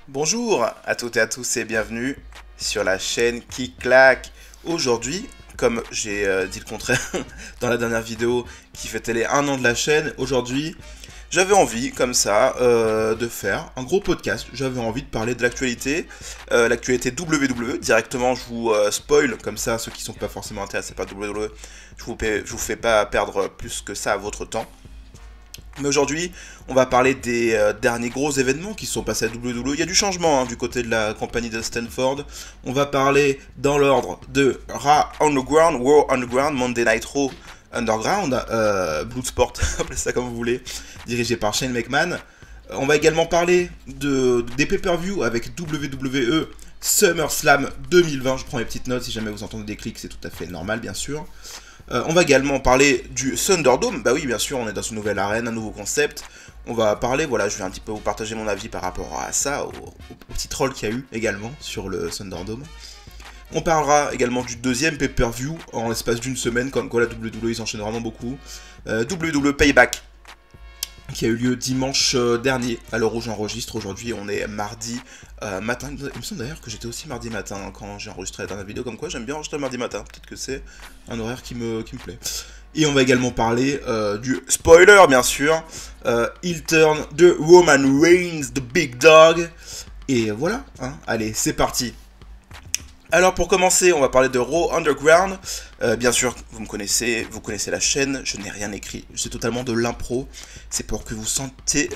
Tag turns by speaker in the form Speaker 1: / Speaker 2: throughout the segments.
Speaker 1: Bonjour à toutes et à tous et bienvenue sur la chaîne qui claque. Aujourd'hui, comme j'ai dit le contraire dans la dernière vidéo qui fêtait les 1 an de la chaîne, aujourd'hui j'avais envie comme ça de faire un gros podcast. J'avais envie de parler de l'actualité, l'actualité WWE. Directement je vous spoil comme ça ceux qui sont pas forcément intéressés par WWE. Je vous fais pas perdre plus que ça à votre temps. Mais aujourd'hui, on va parler des derniers gros événements qui se sont passés à WWE. Il y a du changement du côté de la compagnie de Stanford. On va parler dans l'ordre de Raw Underground, Raw Underground, Monday Night Raw Underground, Bloodsport, appelez ça comme vous voulez, dirigé par Shane McMahon. On va également parler des pay-per-view avec WWE SummerSlam 2020. Je prends mes petites notes, si jamais vous entendez des clics, c'est tout à fait normal, bien sûr. On va également parler du Thunderdome. Bah oui, bien sûr, on est dans une nouvelle arène, un nouveau concept. On va parler, voilà, je vais un petit peu vous partager mon avis par rapport à ça, au petit troll qu'il y a eu également sur le Thunderdome. On parlera également du deuxième pay-per-view en l'espace d'une semaine, comme quoi la WWE ils enchaînent vraiment beaucoup. WWE Payback, qui a eu lieu dimanche dernier, à l'heure où j'enregistre. Aujourd'hui, on est mardi matin. Il me semble d'ailleurs que j'étais aussi mardi matin quand j'ai enregistré la dernière vidéo, comme quoi j'aime bien enregistrer le mardi matin. Peut-être que c'est un horaire qui me plaît. Et on va également parler du spoiler, bien sûr. Heel turn de Roman Reigns, the Big Dog. Et voilà, allez, c'est parti. Alors pour commencer, on va parler de Raw Underground. Bien sûr, vous connaissez la chaîne, je n'ai rien écrit, c'est totalement de l'impro. C'est pour que vous sentiez,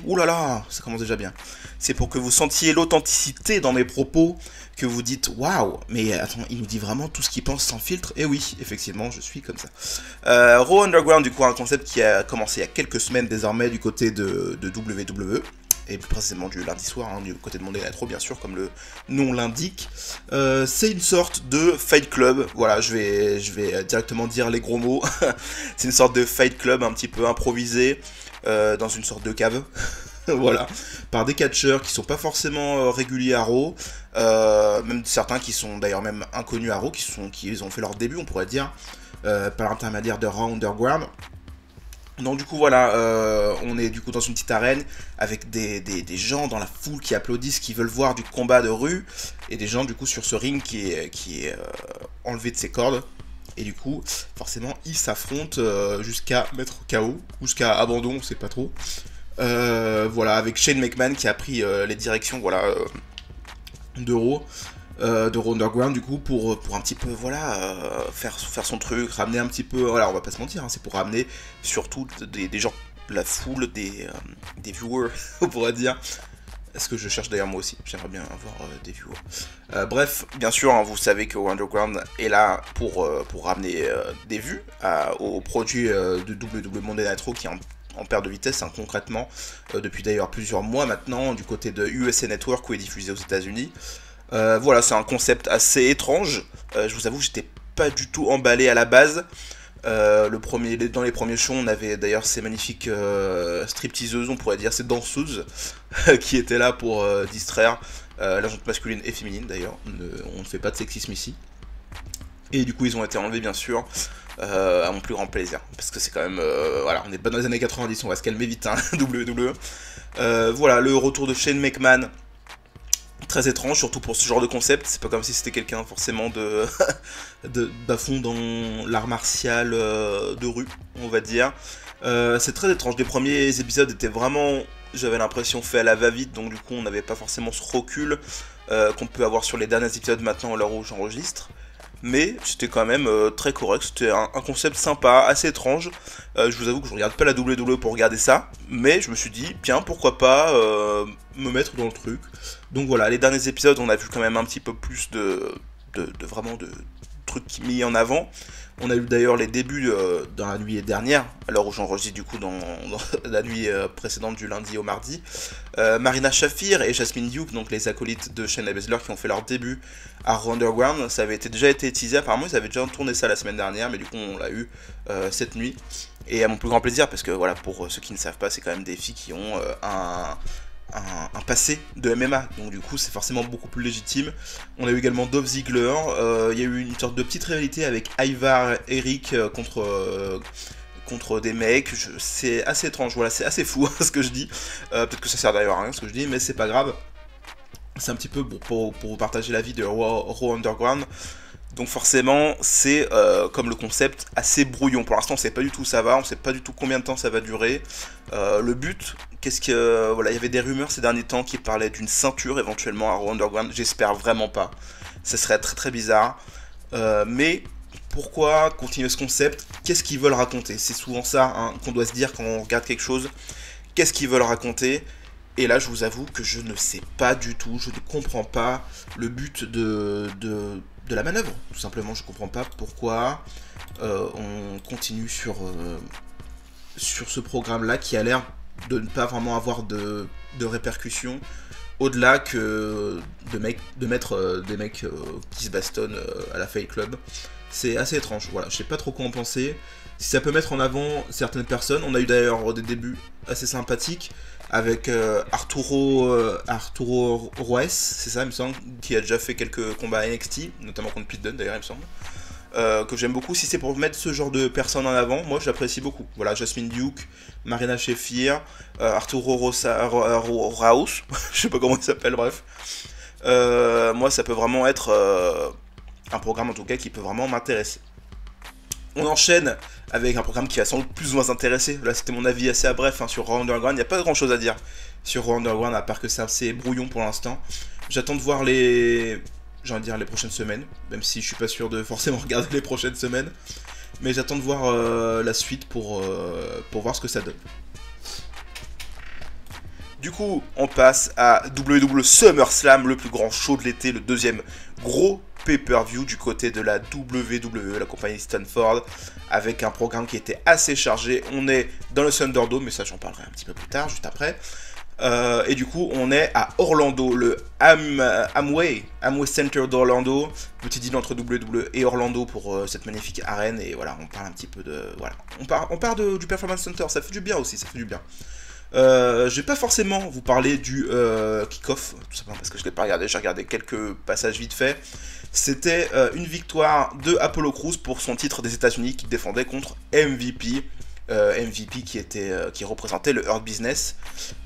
Speaker 1: oulala, ça commence déjà bien. C'est pour que vous sentiez l'authenticité dans mes propos, que vous dites waouh, mais attends, il nous dit vraiment tout ce qu'il pense sans filtre. Et oui, effectivement, je suis comme ça. Raw Underground, du coup, un concept qui a commencé il y a quelques semaines désormais du côté de WWE. Et plus précisément du lundi soir, du côté de Monday Night Raw, bien sûr, comme le nom l'indique. C'est une sorte de Fight Club, voilà, je vais directement dire les gros mots. C'est une sorte de Fight Club un petit peu improvisé, dans une sorte de cave, voilà, par des catcheurs qui sont pas forcément réguliers à Raw, même certains qui sont d'ailleurs même inconnus à Raw, qui ont fait leur début, on pourrait dire, par l'intermédiaire de Raw Underground. Donc du coup voilà, on est du coup dans une petite arène avec des gens dans la foule qui applaudissent, qui veulent voir du combat de rue, et des gens du coup sur ce ring qui est enlevé de ses cordes, et du coup forcément ils s'affrontent jusqu'à mettre KO, ou jusqu'à abandon, on sait pas trop. Voilà, avec Shane McMahon qui a pris les directions, voilà, de Raw Underground du coup pour un petit peu voilà faire son truc, ramener un petit peu, voilà, on va pas se mentir, c'est pour ramener surtout des gens, la foule, des viewers, on pourrait dire. Est-ce que je cherche d'ailleurs moi aussi, j'aimerais bien avoir des viewers. Bref, bien sûr, vous savez que Underground est là pour ramener des vues aux produits de WWE Monday Night Raw qui est en perte de vitesse, concrètement, depuis d'ailleurs plusieurs mois maintenant, du côté de USA Network où est diffusé aux États-Unis. Voilà, c'est un concept assez étrange. Je vous avoue que j'étais pas du tout emballé à la base. Dans les premiers shows, on avait d'ailleurs ces magnifiques stripteaseuses, on pourrait dire, ces danseuses, qui étaient là pour distraire la gente masculine et féminine d'ailleurs. On ne fait pas de sexisme ici. Et du coup, ils ont été enlevés, bien sûr, à mon plus grand plaisir. Parce que c'est quand même. Voilà, on est pas dans les années 90, on va se calmer vite, WWE. Voilà, le retour de Shane McMahon. Très étrange, surtout pour ce genre de concept. C'est pas comme si c'était quelqu'un forcément d'à fond dans l'art martial de rue, on va dire. C'est très étrange. Les premiers épisodes étaient vraiment, j'avais l'impression, fait à la va-vite, donc du coup on n'avait pas forcément ce recul qu'on peut avoir sur les derniers épisodes maintenant à l'heure où j'enregistre. Mais c'était quand même très correct, c'était un concept sympa, assez étrange. Je vous avoue que je regarde pas la WWE pour regarder ça, mais je me suis dit, tiens, pourquoi pas me mettre dans le truc. Donc voilà, les derniers épisodes, on a vu quand même un petit peu plus vraiment de trucs mis en avant. On a eu d'ailleurs les débuts dans la nuit dernière, à l'heure où j'enregistre du coup dans la nuit précédente du lundi au mardi. Marina Shafir et Jasmine Duke, donc les acolytes de Shayna Baszler qui ont fait leur début à Raw Underground. Ça avait déjà été teasé, apparemment ils avaient déjà tourné ça la semaine dernière, mais du coup on l'a eu cette nuit. Et à mon plus grand plaisir, parce que voilà, pour ceux qui ne savent pas, c'est quand même des filles qui ont un passé de MMA, donc du coup c'est forcément beaucoup plus légitime. On a eu également Dolph Ziggler, il y a eu une sorte de petite rivalité avec Ivar Eric contre contre des mecs, c'est assez étrange, voilà, c'est assez fou ce que je dis. Peut-être que ça sert d'ailleurs à rien ce que je dis, mais c'est pas grave. C'est un petit peu pour vous partager la vie de Raw Underground. Donc forcément, c'est comme le concept assez brouillon. Pour l'instant, on sait pas du tout où ça va, on sait pas du tout combien de temps ça va durer. Le but, voilà, il y avait des rumeurs ces derniers temps qui parlaient d'une ceinture éventuellement à Raw Underground. J'espère vraiment pas. Ça serait très très bizarre. Mais pourquoi continuer ce concept? Qu'est-ce qu'ils veulent raconter? C'est souvent ça hein, qu'on doit se dire quand on regarde quelque chose. Qu'est-ce qu'ils veulent raconter? Et là, je vous avoue que je ne sais pas du tout. Je ne comprends pas le but de la manœuvre. Tout simplement, je ne comprends pas pourquoi on continue sur ce programme-là qui a l'air de ne pas vraiment avoir de répercussions. Au-delà que de mettre des mecs qui se bastonnent à la Fight Club. C'est assez étrange, voilà, je sais pas trop quoi en penser. Si ça peut mettre en avant certaines personnes, on a eu d'ailleurs des débuts assez sympathiques avec Arturo Ruiz, c'est ça il me semble, qui a déjà fait quelques combats à NXT, notamment contre Pete Dunne d'ailleurs il me semble. Que j'aime beaucoup, si c'est pour mettre ce genre de personnes en avant, moi j'apprécie beaucoup. Voilà, Jasmine Duke, Marina Shafir, Arturo Raus, je sais pas comment il s'appelle, bref. Moi ça peut vraiment être un programme en tout cas qui peut vraiment m'intéresser. On enchaîne avec un programme qui va sans doute plus ou moins intéresser. Là c'était mon avis assez bref hein, sur Raw Underground, il n'y a pas grand chose à dire sur Raw Underground à part que c'est assez brouillon pour l'instant. J'attends de voir les prochaines semaines, même si je suis pas sûr de forcément regarder les prochaines semaines. Mais j'attends de voir la suite pour voir ce que ça donne. Du coup, on passe à WWE SummerSlam, le plus grand show de l'été, le deuxième gros pay-per-view du côté de la WWE, la compagnie Stanford, avec un programme qui était assez chargé. On est dans le Thunderdome, mais ça j'en parlerai un petit peu plus tard, juste après. Et du coup, on est à Orlando, le Amway Center d'Orlando, petit deal entre WWE et Orlando pour cette magnifique arène. Et voilà, on parle un petit peu de, voilà, on parle du Performance Center, ça fait du bien aussi, ça fait du bien. Je vais pas forcément vous parler du kick-off, tout simplement parce que je l'ai pas regardé, j'ai regardé quelques passages vite fait. C'était une victoire de Apollo Crews pour son titre des États-Unis qui défendait contre MVP. MVP qui représentait le Hurt Business.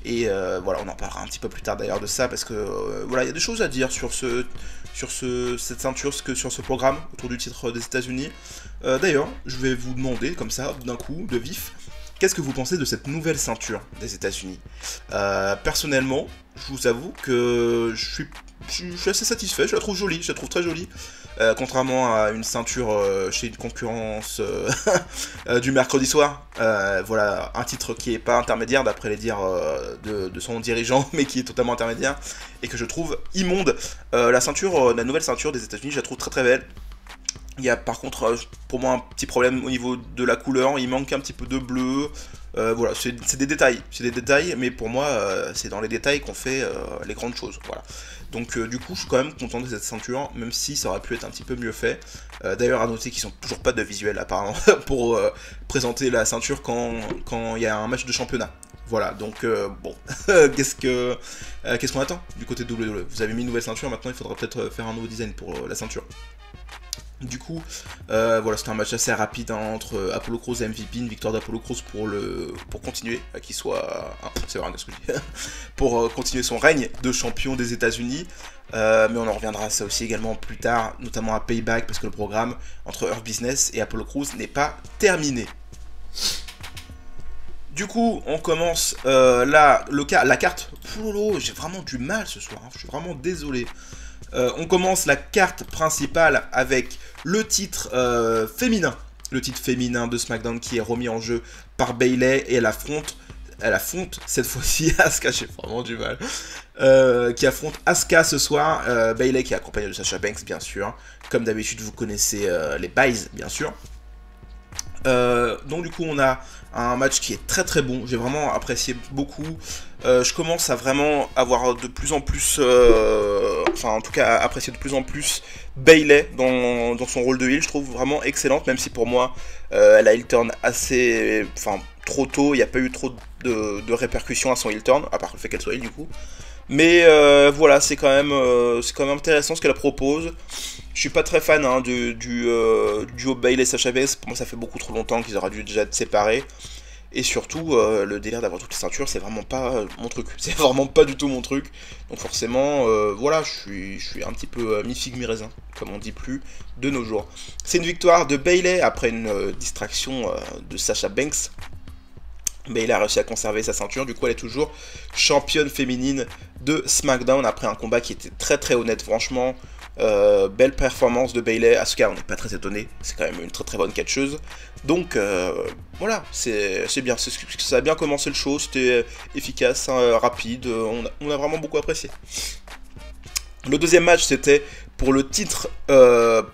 Speaker 1: Et voilà, on en parlera un petit peu plus tard d'ailleurs de ça parce que voilà, il y a des choses à dire sur cette ceinture, sur ce programme autour du titre des États-Unis. D'ailleurs, je vais vous demander comme ça, d'un coup, de vif. Qu'est-ce que vous pensez de cette nouvelle ceinture des États-Unis? Personnellement, je vous avoue que je suis assez satisfait, je la trouve jolie, je la trouve très jolie. Contrairement à une ceinture chez une concurrence du mercredi soir. Voilà, un titre qui n'est pas intermédiaire d'après les dires de son dirigeant, mais qui est totalement intermédiaire, et que je trouve immonde. La nouvelle ceinture des États-Unis, je la trouve très très belle. Il y a par contre pour moi un petit problème au niveau de la couleur, il manque un petit peu de bleu. Voilà, c'est des détails, mais pour moi c'est dans les détails qu'on fait les grandes choses. Voilà. Donc du coup je suis quand même content de cette ceinture, même si ça aurait pu être un petit peu mieux fait. D'ailleurs à noter qu'ils sont toujours pas de visuel apparemment pour présenter la ceinture quand il y a un match de championnat. Voilà, donc bon, qu'est-ce qu'on attend du côté de WWE? Vous avez mis une nouvelle ceinture, maintenant il faudra peut-être faire un nouveau design pour la ceinture. Du coup, voilà, c'était un match assez rapide hein, entre Apollo Crews et MVP, une victoire d'Apollo Crews pour continuer, qu'il soit, c'est vrai ce que je dis, pour continuer son règne de champion des États-Unis. Mais on en reviendra à ça aussi également plus tard, notamment à Payback, parce que le programme entre Hurt Business et Apollo Crews n'est pas terminé. Du coup, on commence la carte. J'ai vraiment du mal ce soir, hein, je suis vraiment désolé. On commence la carte principale avec le titre féminin. Le titre féminin de SmackDown qui est remis en jeu par Bayley et elle affronte cette fois-ci Asuka, j'ai vraiment du mal. Qui affronte Asuka ce soir. Bayley qui est accompagnée de Sasha Banks bien sûr. Comme d'habitude vous connaissez les buys bien sûr. Donc du coup on a un match qui est très très bon, j'ai vraiment apprécié beaucoup. Je commence à vraiment avoir de plus en plus, enfin en tout cas apprécier de plus en plus Bayley dans son rôle de heel. Je trouve vraiment excellente, même si pour moi elle a heel turn assez, enfin trop tôt, il n'y a pas eu trop de répercussions à son heel turn, à part le fait qu'elle soit heel du coup. Mais voilà, c'est quand même intéressant ce qu'elle propose. Je suis pas très fan hein, du duo Bayley-Sasha Banks. Pour moi, ça fait beaucoup trop longtemps qu'ils auraient dû déjà être séparés. Et surtout, le délire d'avoir toutes les ceintures, c'est vraiment pas mon truc. C'est vraiment pas du tout mon truc. Donc forcément, voilà, je suis un petit peu mi-figue mi-raisin, comme on dit plus de nos jours. C'est une victoire de Bayley après une distraction de Sasha Banks. Bayley a réussi à conserver sa ceinture, du coup elle est toujours championne féminine de SmackDown après un combat qui était très très honnête, franchement. Belle performance de Bayley, à ce cas on n'est pas très étonné, c'est quand même une très très bonne catcheuse. Donc voilà, c'est bien, ça a bien commencé le show, c'était efficace, hein, rapide, on a vraiment beaucoup apprécié. Le deuxième match c'était pour le titre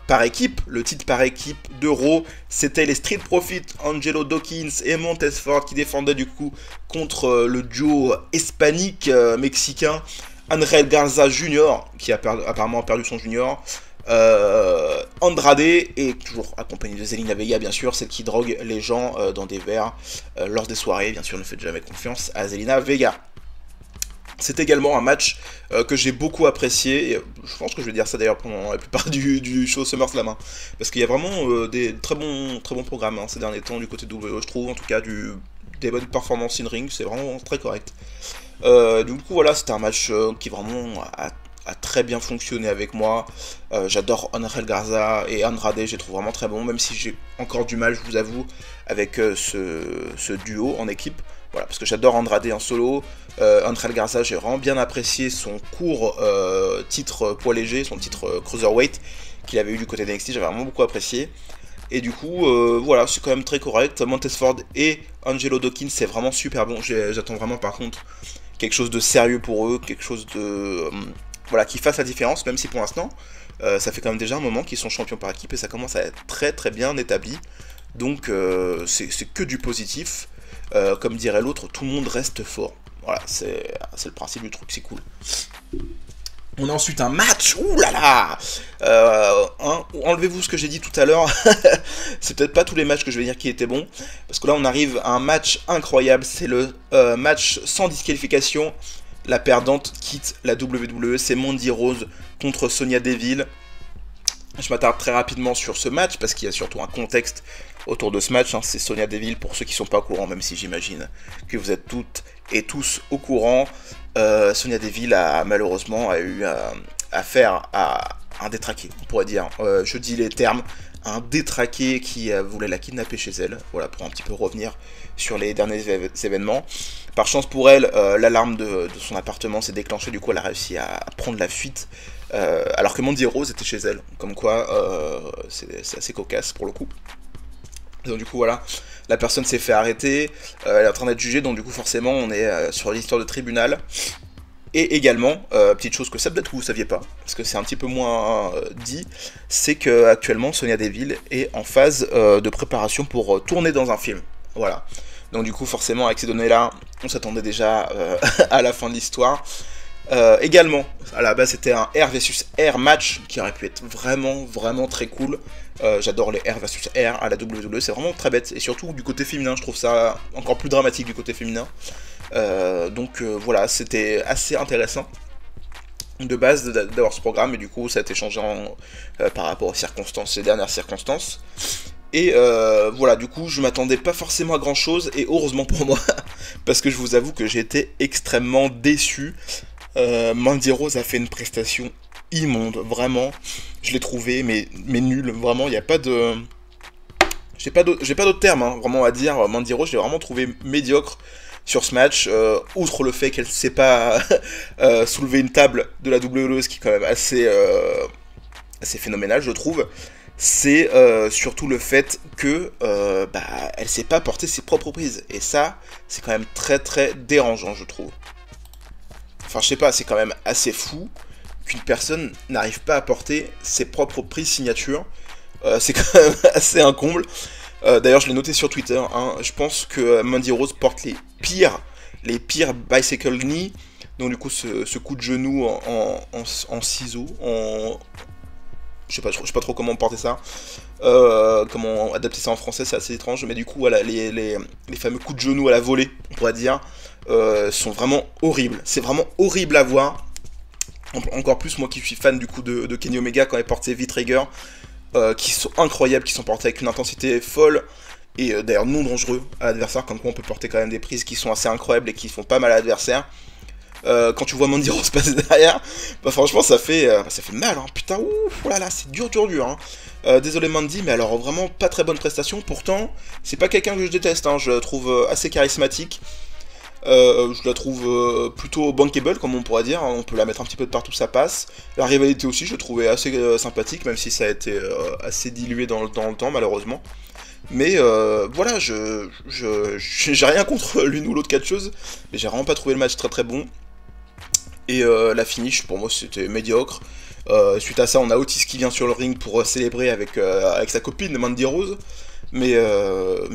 Speaker 1: par équipe, de Raw, c'était les Street Profits, Angelo Dawkins et Montez Ford qui défendaient du coup contre le duo hispanique mexicain, Angel Garza Jr., qui a apparemment perdu son junior, Andrade, et toujours accompagné de Zelina Vega, bien sûr, celle qui drogue les gens dans des verres lors des soirées. Bien sûr, ne faites jamais confiance à Zelina Vega. C'est également un match que j'ai beaucoup apprécié, et je pense que je vais dire ça d'ailleurs pendant la plupart du show SummerSlam, hein, parce qu'il y a vraiment des très bons programmes hein, ces derniers temps du côté de WWE, je trouve, en tout cas des bonnes performances in ring, c'est vraiment très correct. Du coup voilà, c'était un match qui vraiment a très bien fonctionné avec moi. J'adore Angel Garza et Andrade, je les trouve vraiment très bons, même si j'ai encore du mal, je vous avoue, avec ce duo en équipe. Voilà, parce que j'adore Andrade en solo. Angel Garza, j'ai vraiment bien apprécié son court titre poids léger, son titre cruiserweight qu'il avait eu du côté d'NXT, j'avais vraiment beaucoup apprécié. Et du coup, voilà, c'est quand même très correct. Montez Ford et Angelo Dawkins, c'est vraiment super bon. J'attends vraiment par contre quelque chose de sérieux pour eux, quelque chose de voilà, qui fasse la différence, même si pour l'instant, ça fait quand même déjà un moment qu'ils sont champions par équipe et ça commence à être très très bien établi. Donc c'est que du positif. Comme dirait l'autre, tout le monde reste fort. Voilà, c'est le principe du truc, c'est cool. On a ensuite un match, ouh là là enlevez-vous ce que j'ai dit tout à l'heure, c'est peut-être pas tous les matchs que je vais dire qui étaient bons, parce que là on arrive à un match incroyable, c'est le match sans disqualification, la perdante quitte la WWE, c'est Mandy Rose contre Sonya Deville. Je m'attarde très rapidement sur ce match, parce qu'il y a surtout un contexte autour de ce match, hein. C'est Sonya Deville, pour ceux qui sont pas au courant, même si j'imagine que vous êtes toutes et tous au courant. Sonya Deville a malheureusement eu affaire à un détraqué, on pourrait dire. Je dis les termes, un détraqué qui voulait la kidnapper chez elle. Voilà, pour un petit peu revenir sur les derniers événements. Par chance pour elle, l'alarme de son appartement s'est déclenchée, du coup elle a réussi à prendre la fuite. Alors que Mandy Rose était chez elle, comme quoi c'est assez cocasse pour le coup. Donc du coup voilà, la personne s'est fait arrêter, elle est en train d'être jugée, donc du coup forcément on est sur l'histoire de tribunal. Et également, petite chose que ça peut-être que vous ne saviez pas, parce que c'est un petit peu moins dit, c'est que actuellement Sonya Deville est en phase de préparation pour tourner dans un film. Voilà. Donc du coup forcément avec ces données-là, on s'attendait déjà à la fin de l'histoire. Également, à la base c'était un R vs R match qui aurait pu être vraiment très cool. J'adore les R vs R à la WWE, c'est vraiment très bête. Et surtout du côté féminin, je trouve ça encore plus dramatique du côté féminin. Donc voilà, c'était assez intéressant de base d'avoir ce programme. Et du coup ça a été changé par rapport aux circonstances, ces dernières circonstances. Et voilà, du coup je m'attendais pas forcément à grand chose. Et heureusement pour moi, parce que je vous avoue que j'ai été extrêmement déçu. Mandy Rose a fait une prestation immonde, vraiment. Je l'ai trouvé mais nul, vraiment. Il n'y a pas de... J'ai pas d'autres termes, hein, vraiment à dire. Mandy Rose, je l'ai vraiment trouvé médiocre sur ce match. Outre le fait qu'elle ne sait pas soulever une table de la WWE, ce qui est quand même assez phénoménal, je trouve. C'est surtout le fait que elle sait pas porter ses propres prises. Et ça, c'est quand même très dérangeant, je trouve. Enfin, je sais pas, c'est quand même assez fou qu'une personne n'arrive pas à porter ses propres prises signature. C'est quand même assez un comble. D'ailleurs, je l'ai noté sur Twitter. Hein, je pense que Mandy Rose porte les pires bicycle knee. Donc du coup, ce coup de genou en ciseaux, je sais pas trop comment porter ça. Comment adapter ça en français, c'est assez étrange. Mais du coup, voilà, les fameux coups de genou à la volée, on pourrait dire, sont vraiment horribles. C'est vraiment horrible à voir. Encore plus moi qui suis fan du coup de Kenny Omega quand il porte ses V-Trigger, qui sont incroyables, qui sont portés avec une intensité folle, et d'ailleurs non dangereux à l'adversaire, comme quoi on peut porter quand même des prises qui sont assez incroyables et qui font pas mal à l'adversaire. Quand tu vois Mandy Rose passer derrière, bah franchement ça fait mal, hein. Putain, ouf, oh là là, c'est dur, hein. Désolé Mandy, mais alors vraiment pas très bonne prestation, pourtant c'est pas quelqu'un que je déteste, hein. Je la trouve assez charismatique. Je la trouve plutôt bankable, comme on pourrait dire, hein. On peut la mettre un petit peu de partout, ça passe. La rivalité aussi, je la trouvais assez sympathique, même si ça a été assez dilué dans le temps, malheureusement. Mais voilà, j'ai rien contre l'une ou l'autre catcheuse, mais j'ai vraiment pas trouvé le match très bon. Et la finish, pour moi, c'était médiocre. Suite à ça, on a Otis qui vient sur le ring pour célébrer avec sa copine, Mandy Rose. Mais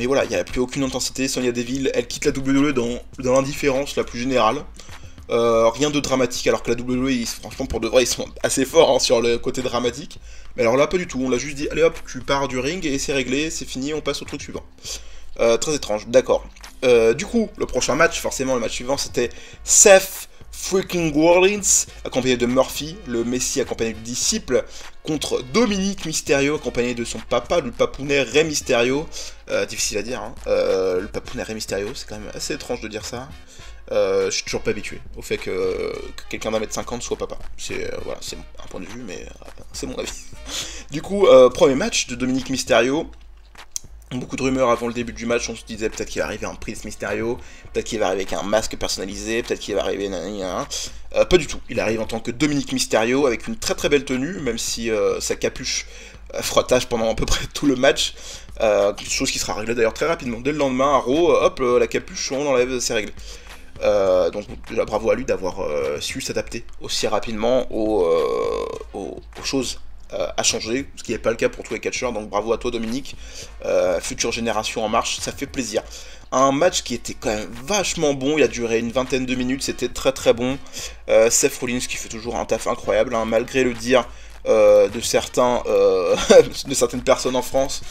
Speaker 1: voilà, il n'y a plus aucune intensité. Sonya Deville, elle quitte la WWE dans l'indifférence la plus générale. Rien de dramatique, alors que la WWE, franchement, pour de vrai, ils sont assez forts, hein, sur le côté dramatique. Mais alors là, pas du tout. On l'a juste dit, allez hop, tu pars du ring et c'est réglé, c'est fini, on passe au truc suivant. Très étrange, d'accord. Du coup, le prochain match, forcément, le match suivant, c'était Seth freaking Rollins, accompagné de Murphy, le Messie accompagné du disciple, contre Dominic Mysterio, accompagné de son papa, le papounet Rey Mysterio. Difficile à dire, hein. Le papounet Rey Mysterio, c'est quand même assez étrange de dire ça. Je suis toujours pas habitué au fait que quelqu'un d'1m50 soit papa. Voilà, c'est un point de vue, mais c'est mon avis. Du coup, premier match de Dominic Mysterio. Beaucoup de rumeurs avant le début du match, on se disait peut-être qu'il va arriver un Prince Mysterio, peut-être qu'il va arriver avec un masque personnalisé, peut-être qu'il va arriver... pas du tout, il arrive en tant que Dominic Mysterio, avec une très belle tenue, même si sa capuche fera tâche pendant à peu près tout le match, chose qui sera réglée d'ailleurs très rapidement. Dès le lendemain, à Raw, hop, la capuche, on l'enlève, c'est réglé. Donc déjà bravo à lui d'avoir su s'adapter aussi rapidement aux choses à changer, ce qui n'est pas le cas pour tous les catcheurs, donc bravo à toi Dominique, future génération en marche, ça fait plaisir. Un match qui était quand même vachement bon, il a duré une vingtaine de minutes, c'était très bon. Seth Rollins qui fait toujours un taf incroyable, hein, malgré le dire de certaines personnes en France,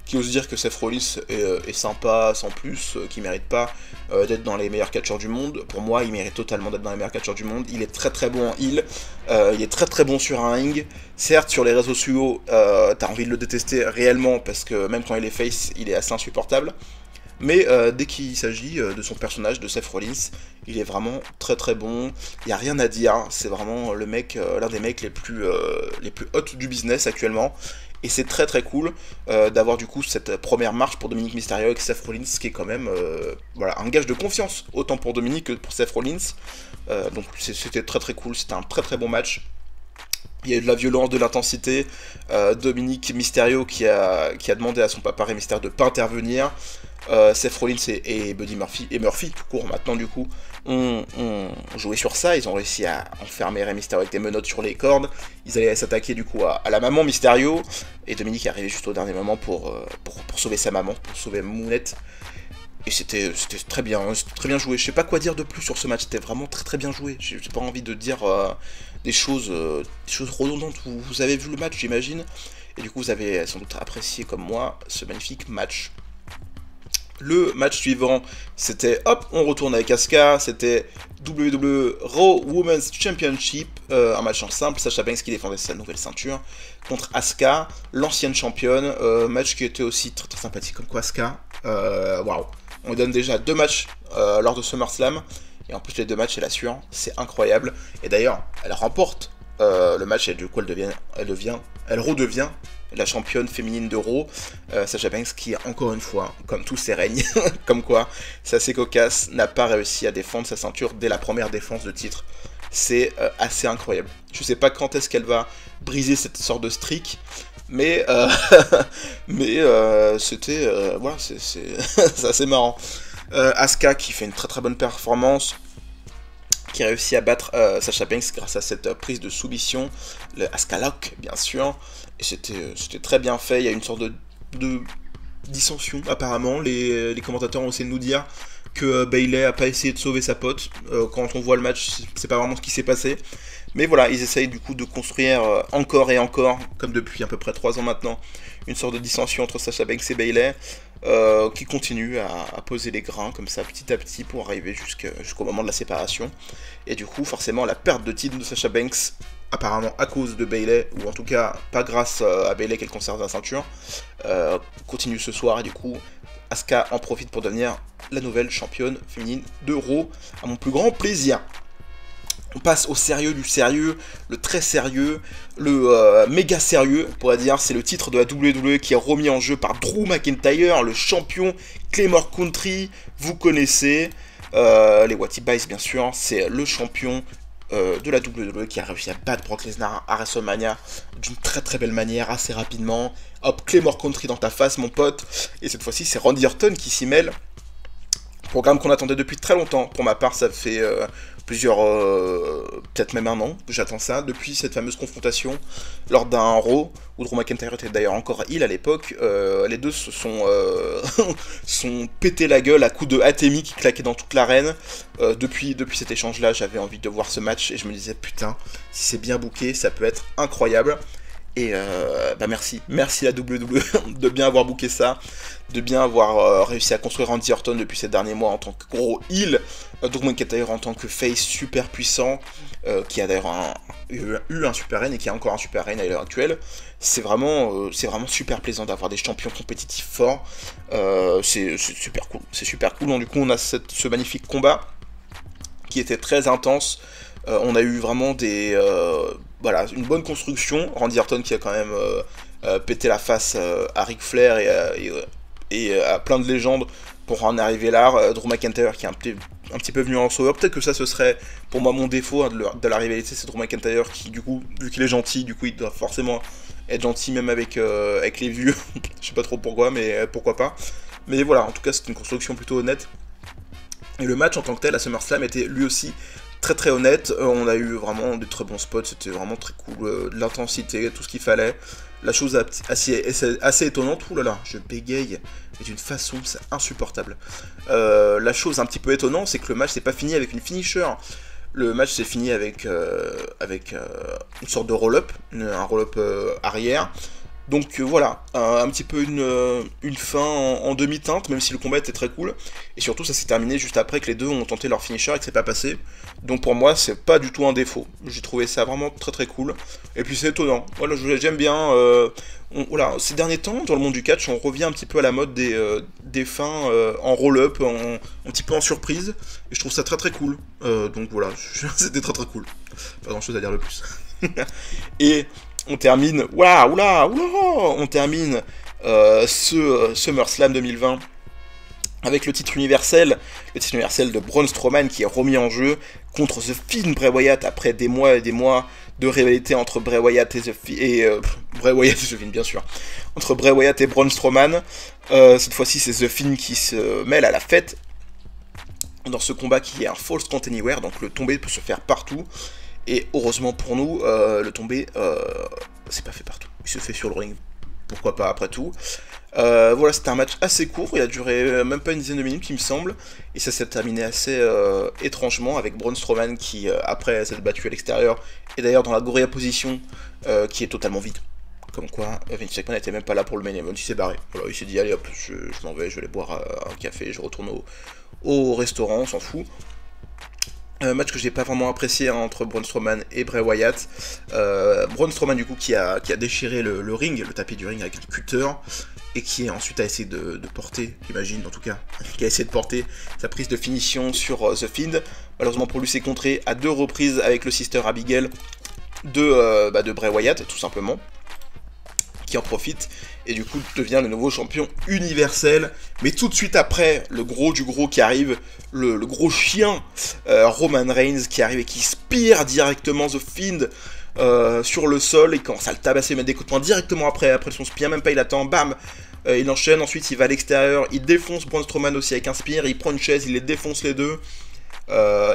Speaker 1: qui osent dire que Seth Rollins est sympa sans plus, qui mérite pas d'être dans les meilleurs catcheurs du monde. Pour moi, il mérite totalement d'être dans les meilleurs catcheurs du monde. Il est très bon en heel, il est très bon sur un ring. Certes, sur les réseaux sociaux, t'as envie de le détester réellement, parce que même quand il est face, il est assez insupportable. Mais dès qu'il s'agit de son personnage, de Seth Rollins, il est vraiment très bon. Il n'y a rien à dire, c'est vraiment le mec, l'un des mecs les plus hot du business actuellement. Et c'est très cool d'avoir du coup cette première marche pour Dominic Mysterio avec Seth Rollins, qui est quand même voilà, un gage de confiance, autant pour Dominic que pour Seth Rollins. Donc c'était très cool, c'était un très bon match. Il y a eu de la violence, de l'intensité. Dominic Mysterio qui a demandé à son papa Rey Mysterio de ne pas intervenir. Seth Rollins et Buddy Murphy, et Murphy tout court maintenant du coup, ont joué sur ça. Ils ont réussi à enfermer Rey Mysterio avec des menottes sur les cordes. Ils allaient s'attaquer du coup à la maman Mysterio, et Dominic est arrivé juste au dernier moment pour sauver sa maman, pour sauver Moonette. Et c'était très bien joué. Je sais pas quoi dire de plus sur ce match, c'était vraiment très bien joué. J'ai pas envie de dire des choses redondantes. Vous avez vu le match, j'imagine, et du coup vous avez sans doute apprécié comme moi ce magnifique match. Le match suivant, c'était, hop, on retourne avec Asuka, c'était WWE Raw Women's Championship, un match en simple, Sasha Banks qui défendait sa nouvelle ceinture contre Asuka, l'ancienne championne, match qui était aussi très sympathique comme quoi Asuka, waouh, on lui donne déjà 2 matchs lors de SummerSlam, et en plus les 2 matchs elle assure, c'est incroyable, et d'ailleurs, elle remporte le match, et du coup elle redevient la championne féminine de Raw, Sasha Banks, qui encore une fois, comme tous ses règnes, comme quoi, c'est assez cocasse, n'a pas réussi à défendre sa ceinture dès la première défense de titre. C'est assez incroyable. Je sais pas quand est-ce qu'elle va briser cette sorte de streak, mais c'était voilà, c'est assez marrant. Asuka qui fait une très bonne performance, qui a réussi à battre Sasha Banks grâce à cette prise de soumission, le Asuka Lock bien sûr, et c'était très bien fait. Il y a une sorte de dissension apparemment, les commentateurs ont essayé de nous dire que Bayley a pas essayé de sauver sa pote. Quand on voit le match, c'est pas vraiment ce qui s'est passé, mais voilà, ils essayent du coup de construire encore et encore, comme depuis à peu près 3 ans maintenant, une sorte de dissension entre Sasha Banks et Bayley. qui continue à poser les grains comme ça petit à petit pour arriver jusqu'au moment de la séparation. Et du coup, forcément, la perte de titre de Sasha Banks, apparemment à cause de Bayley, ou en tout cas pas grâce à Bayley qu'elle conserve la ceinture, continue ce soir. Et du coup, Asuka en profite pour devenir la nouvelle championne féminine de Raw, à mon plus grand plaisir. On passe au sérieux du sérieux, le très sérieux, le méga sérieux, on pourrait dire. C'est le titre de la WWE qui est remis en jeu par Drew McIntyre, le champion Claymore Country, vous connaissez. Les Watty Boys, bien sûr, c'est le champion de la WWE qui a réussi à battre Brock Lesnar à WrestleMania d'une très très belle manière, assez rapidement. Hop, Claymore Country dans ta face, mon pote. Et cette fois-ci, c'est Randy Orton qui s'y mêle. Programme qu'on attendait depuis très longtemps. Pour ma part, ça fait peut-être même un an que j'attends ça, depuis cette fameuse confrontation lors d'un Raw, où Drew McIntyre était d'ailleurs encore heel à l'époque. Les deux se sont pété la gueule à coups de Atemi qui claquait dans toute l'arène. Depuis cet échange-là, j'avais envie de voir ce match, et je me disais, putain, si c'est bien booké, ça peut être incroyable. Et merci la WWE de bien avoir booké ça, de bien avoir réussi à construire Randy Orton depuis ces derniers mois en tant que gros heel, Drew McIntyre en tant que face super puissant, qui a d'ailleurs eu un super reign et qui a encore un super reign à l'heure actuelle. C'est vraiment super plaisant d'avoir des champions compétitifs forts, c'est super cool, donc du coup on a ce magnifique combat qui était très intense. On a eu vraiment voilà, une bonne construction. Randy Orton qui a quand même pété la face à Ric Flair et à plein de légendes pour en arriver là. Drew McIntyre qui est un petit peu venu en sauveur. Peut-être que ça, ce serait pour moi mon défaut de la rivalité, c'est Drew McIntyre qui, du coup, vu qu'il est gentil, du coup il doit forcément être gentil même avec les vieux. Je sais pas trop pourquoi, mais pourquoi pas. Mais voilà, en tout cas c'est une construction plutôt honnête. Et le match en tant que tel à SummerSlam était lui aussi très très honnête. On a eu vraiment de très bons spots, c'était vraiment très cool, de l'intensité, tout ce qu'il fallait. La chose assez étonnante, oulala, je bégaye, mais d'une façon, c'est insupportable. La chose un petit peu étonnante, c'est que le match s'est pas fini avec une finisher. Le match s'est fini avec une sorte de roll-up, un roll-up arrière. Donc voilà, un petit peu une fin en demi-teinte, même si le combat était très cool. Et surtout, ça s'est terminé juste après que les deux ont tenté leur finisher et que c'est pas passé. Donc pour moi, c'est pas du tout un défaut. J'ai trouvé ça vraiment très très cool. Et puis c'est étonnant. Voilà, j'aime bien. Voilà, ces derniers temps, dans le monde du catch, on revient un petit peu à la mode des fins en roll-up, un petit peu en surprise. Et je trouve ça très très cool. Donc voilà, c'était très très cool. Pas grand chose à dire de plus. Et on termine, on termine ce SummerSlam 2020 avec le titre universel de Braun Strowman qui est remis en jeu contre The Fiend Bray Wyatt après des mois et des mois de rivalité entre Bray Wyatt et Bray Wyatt et The Fiend, bien sûr, entre Bray Wyatt et Braun Strowman. Cette fois-ci, c'est The Fiend qui se mêle à la fête dans ce combat qui est un Falls Count Anywhere, donc le tombé peut se faire partout. Et heureusement pour nous, le tombé, c'est pas fait partout. Il se fait sur le ring. Pourquoi pas, après tout. Voilà, c'était un match assez court. Il a duré même pas une dizaine de minutes, il me semble. Et ça s'est terminé assez étrangement avec Braun Strowman qui, après s'être battu à l'extérieur, est d'ailleurs dans la Gorilla Position, qui est totalement vide. Comme quoi, Vince McMahon n'était même pas là pour le main event. Il s'est barré. Voilà, il s'est dit, allez hop, je m'en vais, je vais aller boire un café, je retourne au restaurant, on s'en fout. Match que j'ai pas vraiment apprécié entre Braun Strowman et Bray Wyatt. Braun Strowman du coup qui a déchiré le ring, le tapis du ring avec un cutter, et qui ensuite a essayé de porter, j'imagine en tout cas, qui a essayé de porter sa prise de finition sur The Fiend. Malheureusement pour lui c'est contré à 2 reprises avec le Sister Abigail de Bray Wyatt tout simplement, qui en profite et du coup devient le nouveau champion universel. Mais tout de suite après, le gros du gros qui arrive, le gros chien Roman Reigns qui arrive et qui spire directement The Fiend sur le sol, et commence à le tabasser, mettre des coups de poing directement après son spear, même pas il attend, bam, il enchaîne, ensuite il va à l'extérieur, il défonce Braun Strowman aussi avec un spear, il prend une chaise, il les défonce les deux.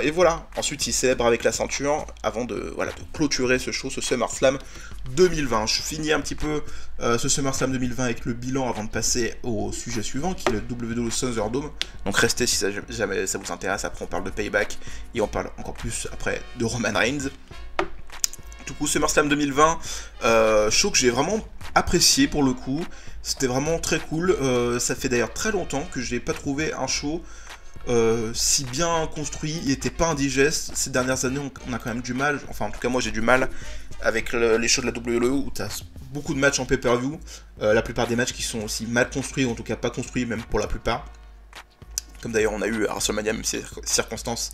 Speaker 1: Et voilà, ensuite il célèbre avec la ceinture avant de clôturer ce show, ce SummerSlam 2020. Je finis un petit peu ce SummerSlam 2020 avec le bilan avant de passer au sujet suivant qui est le WWE Thunderdome. Donc restez si jamais ça vous intéresse, après on parle de Payback et on parle encore plus après de Roman Reigns. Du coup, SummerSlam 2020, show que j'ai vraiment apprécié pour le coup. C'était vraiment très cool. Ça fait d'ailleurs très longtemps que je n'ai pas trouvé un show si bien construit. Il n'était pas indigeste. Ces dernières années, on a quand même du mal. Enfin, en tout cas, moi j'ai du mal avec les shows de la WWE où tu as beaucoup de matchs en pay-per-view. La plupart des matchs qui sont aussi mal construits, ou en tout cas pas construits, même pour la plupart. Comme d'ailleurs on a eu à WrestleMania, même si les circonstances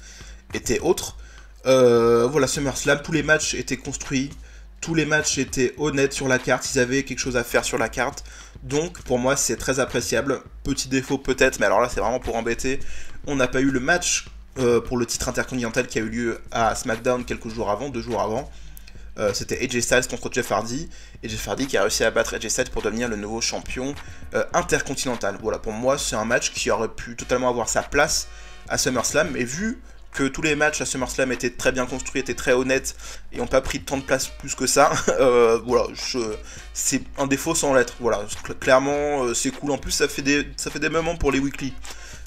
Speaker 1: étaient autres. Voilà, SummerSlam, tous les matchs étaient construits. Tous les matchs étaient honnêtes sur la carte, ils avaient quelque chose à faire sur la carte. Donc pour moi c'est très appréciable. Petit défaut peut-être, mais alors là c'est vraiment pour embêter. On n'a pas eu le match pour le titre intercontinental qui a eu lieu à SmackDown quelques jours avant, 2 jours avant. C'était AJ Styles contre Jeff Hardy. Et Jeff Hardy qui a réussi à battre AJ Styles pour devenir le nouveau champion intercontinental. Voilà, pour moi c'est un match qui aurait pu totalement avoir sa place à SummerSlam. Mais vu que tous les matchs à SummerSlam étaient très bien construits, étaient très honnêtes et n'ont pas pris tant de place plus que ça, voilà, c'est un défaut sans l'être. Voilà, clairement c'est cool. En plus ça fait des moments pour les weekly.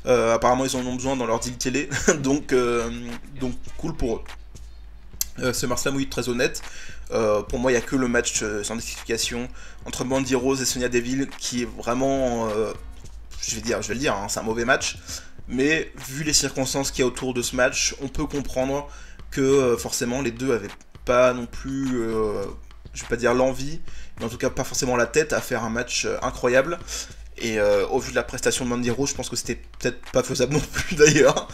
Speaker 1: Apparemment ils en ont besoin dans leur deal télé, donc cool pour eux. SummerSlam, oui, très honnête. Pour moi il n'y a que le match sans disqualification entre Mandy Rose et Sonya Deville qui est vraiment, je vais le dire, hein, c'est un mauvais match. Mais vu les circonstances qu'il y a autour de ce match, on peut comprendre que forcément les deux avaient pas non plus, je vais pas dire l'envie, mais en tout cas pas forcément la tête à faire un match incroyable. Et au vu de la prestation de Mandy Rose, je pense que c'était peut-être pas faisable non plus d'ailleurs.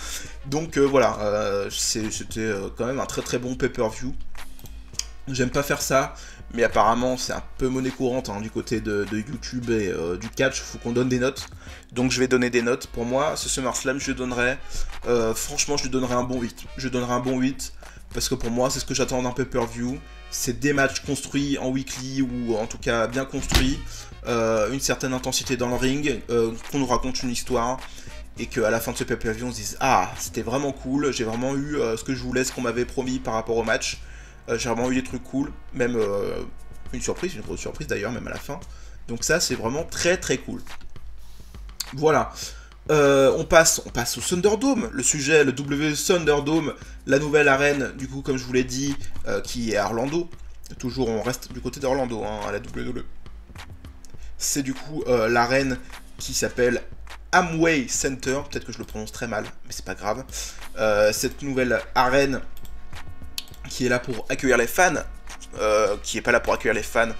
Speaker 1: Donc voilà, c'était quand même un très très bon pay-per-view. J'aime pas faire ça, mais apparemment c'est un peu monnaie courante hein, du côté de YouTube et du catch, faut qu'on donne des notes. Donc je vais donner des notes. Pour moi, ce SummerSlam, je lui donnerais, franchement, je lui donnerais un bon 8. Je lui donnerais un bon 8, parce que pour moi, c'est ce que j'attends d'un pay-per-view. C'est des matchs construits en weekly, ou en tout cas bien construits, une certaine intensité dans le ring, qu'on nous raconte une histoire, et qu'à la fin de ce pay-per-view, on se dise « Ah, c'était vraiment cool, j'ai vraiment eu ce que je voulais, ce qu'on m'avait promis par rapport au match. J'ai vraiment eu des trucs cool, même une surprise, une grosse surprise d'ailleurs, même à la fin. Donc ça, c'est vraiment très très cool. Voilà. On passe au Thunderdome, le sujet, le W Thunderdome, la nouvelle arène, du coup, comme je vous l'ai dit, qui est à Orlando. Toujours, on reste du côté d'Orlando, hein, à la WWE. C'est du coup l'arène qui s'appelle Amway Center, peut-être que je le prononce très mal, mais c'est pas grave. Cette nouvelle arène qui est là pour accueillir les fans, qui est pas là pour accueillir les fans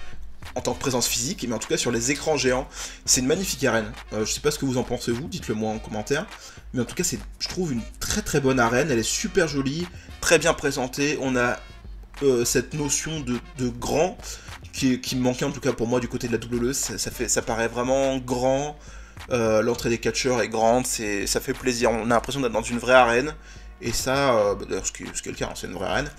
Speaker 1: en tant que présence physique, mais en tout cas sur les écrans géants. C'est une magnifique arène. Je sais pas ce que vous en pensez vous, dites-le moi en commentaire. Mais en tout cas, c'est, je trouve, une très très bonne arène. Elle est super jolie, très bien présentée. On a cette notion de grand qui me manquait en tout cas pour moi du côté de la WWE. Ça paraît vraiment grand. L'entrée des catcheurs est grande, ça fait plaisir. On a l'impression d'être dans une vraie arène. Et ça, d'ailleurs, ce qui est le cas, hein, c'est une vraie arène.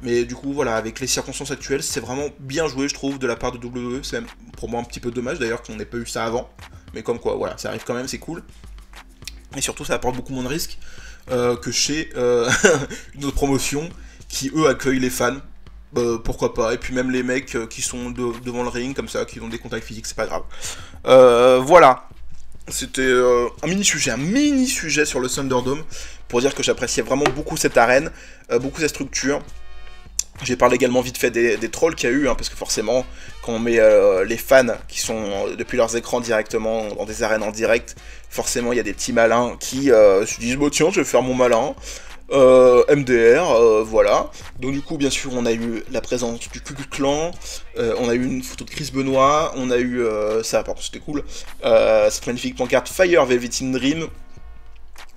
Speaker 1: Mais du coup, voilà, avec les circonstances actuelles, c'est vraiment bien joué, je trouve, de la part de WWE. C'est même pour moi un petit peu dommage d'ailleurs qu'on n'ait pas eu ça avant. Mais comme quoi, voilà, ça arrive quand même, c'est cool. Et surtout, ça apporte beaucoup moins de risques que chez une autre promotion qui, eux, accueillent les fans. Pourquoi pas. Et puis même les mecs qui sont devant le ring, comme ça, qui ont des contacts physiques, c'est pas grave. Voilà. C'était un mini sujet sur le Thunderdome pour dire que j'appréciais vraiment beaucoup cette arène, beaucoup cette structure. J'ai parlé également vite fait des trolls qu'il y a eu, hein, parce que forcément, quand on met les fans qui sont depuis leurs écrans directement dans des arènes en direct, forcément il y a des petits malins qui se disent bon tiens je vais faire mon malin. MDR, voilà. Donc du coup, bien sûr, on a eu la présence du Ku Klux Klan, on a eu une photo de Chris Benoit, on a eu ça, par contre, c'était cool, cette magnifique pancarte Fire Velvet in Dream.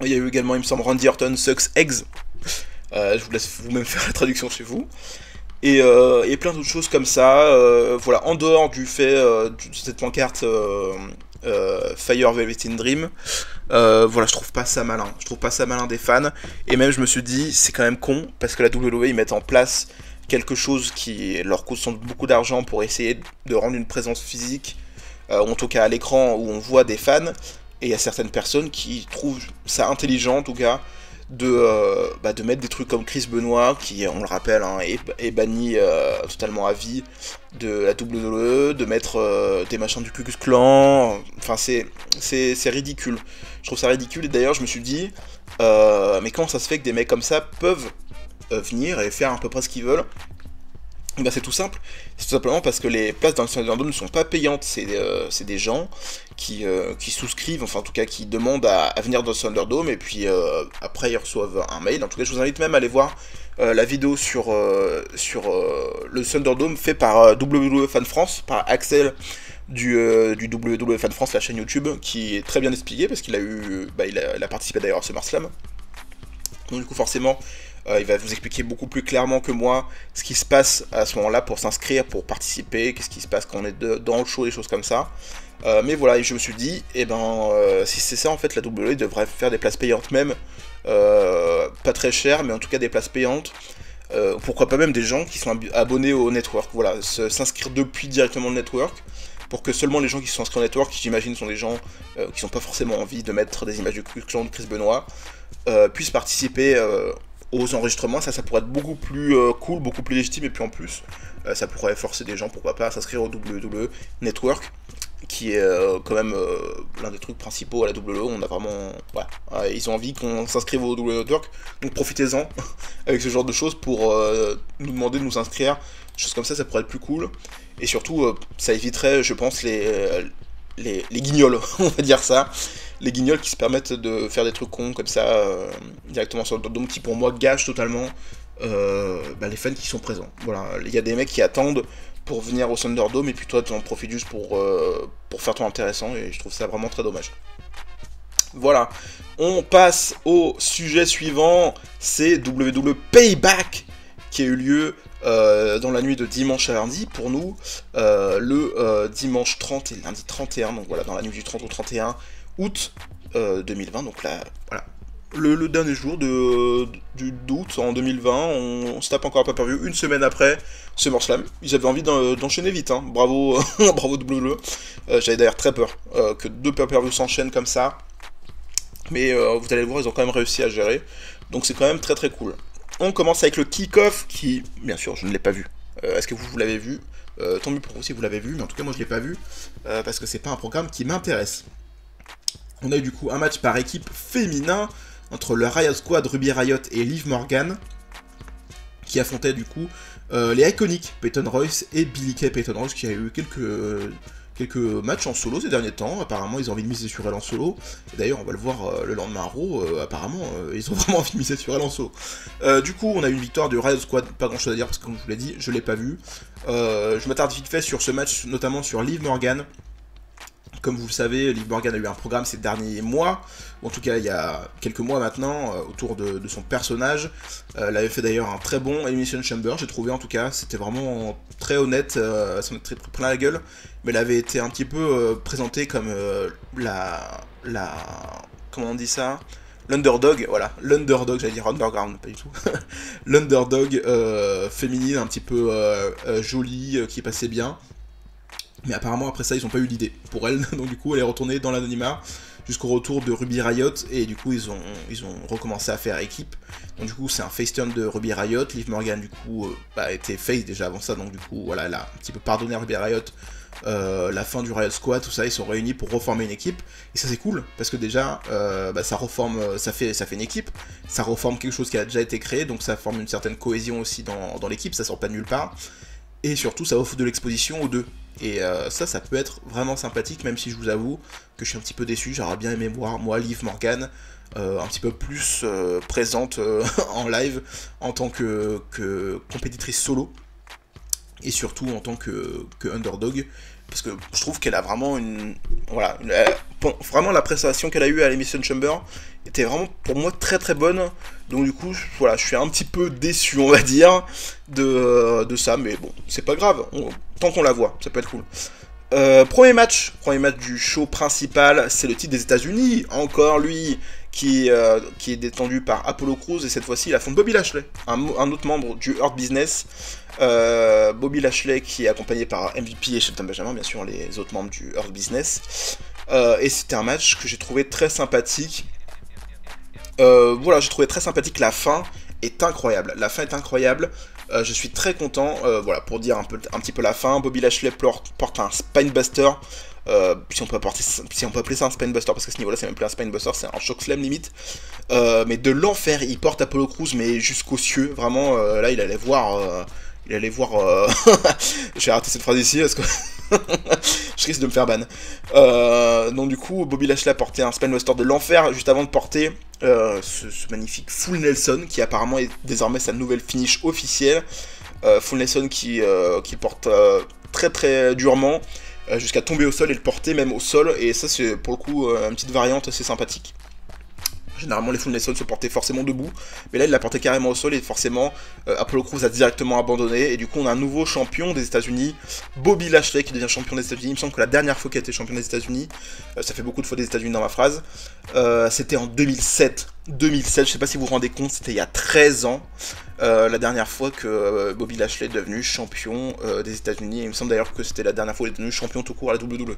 Speaker 1: Il y a eu également, il me semble, Randy Orton Sucks Eggs. Je vous laisse vous-même faire la traduction chez vous. Et plein d'autres choses comme ça. Voilà, en dehors du fait de cette pancarte Fire Velvet in Dream, voilà, je trouve pas ça malin. Je trouve pas ça malin des fans. Et même, je me suis dit, c'est quand même con, parce que la WWE, ils mettent en place quelque chose qui leur coûte sans doute beaucoup d'argent pour essayer de rendre une présence physique, en tout cas à l'écran, où on voit des fans. Et il y a certaines personnes qui trouvent ça intelligent, en tout cas, de mettre des trucs comme Chris Benoit, qui, on le rappelle, hein, est banni totalement à vie de la WWE, de mettre des machins du Ku Klux Klan. Enfin, c'est ridicule. Je trouve ça ridicule, et d'ailleurs, je me suis dit, mais comment ça se fait que des mecs comme ça peuvent venir et faire à peu près ce qu'ils veulent, Ben c'est tout simple, c'est tout simplement parce que les places dans le Thunderdome ne sont pas payantes, c'est des gens qui souscrivent, enfin en tout cas qui demandent à venir dans le Thunderdome, et puis après ils reçoivent un mail. En tout cas je vous invite même à aller voir la vidéo sur le Thunderdome fait par WWE Fan France, par Axel du WWE Fan France, la chaîne YouTube, qui est très bien expliqué parce qu'il a eu, il a participé d'ailleurs à SummerSlam. Donc du coup forcément il va vous expliquer beaucoup plus clairement que moi ce qui se passe à ce moment-là pour s'inscrire, pour participer, qu'est-ce qui se passe quand on est dans le show, des choses comme ça. Mais voilà, et je me suis dit, si c'est ça en fait, la WWE devrait faire des places payantes même, pas très chères, mais en tout cas des places payantes. Pourquoi pas même des gens qui sont abonnés au network, voilà, s'inscrire depuis directement le network, pour que seulement les gens qui sont inscrits au network, qui j'imagine sont des gens qui n'ont pas forcément envie de mettre des images du clan de Chris Benoit, puissent participer aux enregistrements. Ça pourrait être beaucoup plus cool, beaucoup plus légitime, et puis en plus, ça pourrait forcer des gens, pourquoi pas, à s'inscrire au WWE Network, qui est quand même l'un des trucs principaux à la WWE. On a vraiment, voilà, ils ont envie qu'on s'inscrive au WWE Network, donc profitez-en avec ce genre de choses pour nous demander de nous inscrire. Des choses comme ça pourrait être plus cool, et surtout, ça éviterait, je pense, les guignols, on va dire ça, les guignols qui se permettent de faire des trucs cons comme ça directement sur le Thunderdome, qui pour moi gâchent totalement les fans qui sont présents. Voilà, il y a des mecs qui attendent pour venir au Thunderdome, et puis toi tu en profites juste pour faire ton intéressant, et je trouve ça vraiment très dommage. Voilà, on passe au sujet suivant, c'est WWE Payback qui a eu lieu dans la nuit de dimanche à lundi, pour nous, le dimanche 30 et lundi 31, donc voilà, dans la nuit du 30 au 31 août 2020, donc là, voilà, le dernier jour d'août en 2020, on se tape encore un pay-per-view une semaine après SummerSlam. Ils avaient envie d'enchaîner vite, hein. Bravo, bravo WWE. J'avais d'ailleurs très peur que deux pay-per-views s'enchaînent comme ça, mais vous allez le voir, ils ont quand même réussi à gérer, donc c'est quand même très très cool. On commence avec le kick-off qui, bien sûr, je ne l'ai pas vu. Est-ce que vous l'avez vu? Tant mieux pour vous si vous l'avez vu, mais en tout cas moi je l'ai pas vu parce que c'est pas un programme qui m'intéresse. On a eu du coup un match par équipe féminin entre le Riot Squad, Ruby Riot et Liv Morgan, qui affrontaient du coup les iconiques Peyton Royce et Billie Kay. Peyton Royce qui a eu quelques matchs en solo ces derniers temps. Apparemment ils ont envie de miser sur elle en solo, et d'ailleurs on va le voir le lendemain à Raw, apparemment ils ont vraiment envie de miser sur elle en solo. Du coup on a eu une victoire du Riot Squad, pas grand chose à dire parce que comme je vous l'ai dit, je l'ai pas vu. Je m'attarde vite fait sur ce match, notamment sur Liv Morgan. Comme vous le savez, Liv Morgan a eu un programme ces derniers mois, ou en tout cas il y a quelques mois maintenant, autour de son personnage. Elle avait fait d'ailleurs un très bon Elimination Chamber, j'ai trouvé en tout cas, c'était vraiment très honnête, elle s'en est plein la gueule, mais elle avait été un petit peu présentée comme comment on dit ça, l'underdog, voilà, l'underdog, j'allais dire underground, pas du tout, l'underdog féminine, un petit peu jolie, qui passait bien. Mais apparemment après ça ils ont pas eu l'idée pour elle, donc du coup elle est retournée dans l'anonymat jusqu'au retour de Ruby Riot, et du coup ils ont recommencé à faire équipe. Donc du coup c'est un face turn de Ruby Riot. Liv Morgan du coup était face déjà avant ça, donc du coup voilà, elle a un petit peu pardonné à Ruby Riot la fin du Riot Squad, tout ça, ils sont réunis pour reformer une équipe, et ça c'est cool parce que déjà ça reforme, ça fait une équipe, ça reforme quelque chose qui a déjà été créé, donc ça forme une certaine cohésion aussi dans l'équipe, ça sort pas de nulle part, et surtout ça offre de l'exposition aux deux. Et ça peut être vraiment sympathique, même si je vous avoue que je suis un petit peu déçu. J'aurais bien aimé voir, moi, Liv Morgan, un petit peu plus présente en live, en tant que compétitrice solo, et surtout en tant que underdog, parce que je trouve qu'elle a vraiment vraiment la prestation qu'elle a eue à l'Elimination Chamber était vraiment pour moi très très bonne. Donc du coup voilà, je suis un petit peu déçu, on va dire, de ça, mais bon, c'est pas grave, tant qu'on la voit, ça peut être cool. Premier match du show principal, c'est le titre des États-Unis, encore lui, qui est détendu par Apollo Crews, et cette fois-ci il affronte Bobby Lashley, un autre membre du Hurt Business. Bobby Lashley qui est accompagné par MVP et Shelton Benjamin, bien sûr les autres membres du Hurt Business. Et c'était un match que j'ai trouvé très sympathique. Voilà, j'ai trouvé très sympathique. La fin est incroyable. Je suis très content. Voilà, pour dire un petit peu la fin. Bobby Lashley porte un Spinebuster. Si on peut appeler ça un Spinebuster, parce que à ce niveau-là, c'est même plus un Spinebuster, c'est un Chokeslam limite. Mais de l'enfer, il porte Apollo Crews, mais jusqu'aux cieux. Vraiment, là, il allait voir il allait voir... je vais arrêter cette phrase ici, parce que je risque de me faire ban. Donc du coup, Bobby Lashley a porté un Spinebuster de l'enfer, juste avant de porter ce magnifique Full Nelson, qui apparemment est désormais sa nouvelle finish officielle. Full Nelson qui porte très très durement, jusqu'à tomber au sol et le porter même au sol, et ça c'est pour le coup une petite variante assez sympathique. Généralement les Full Nelson se portaient forcément debout, mais là il l'a porté carrément au sol, et forcément Apollo Crews a directement abandonné, et du coup on a un nouveau champion des États-Unis, Bobby Lashley, qui devient champion des États-Unis. Il me semble que la dernière fois qu'il a été champion des États-Unis, ça fait beaucoup de fois des États-Unis dans ma phrase, c'était en 2007. 2007, je sais pas si vous vous rendez compte, c'était il y a 13 ans, la dernière fois que Bobby Lashley est devenu champion des États-Unis. Il me semble d'ailleurs que c'était la dernière fois qu'il est devenu champion tout court à la WWE.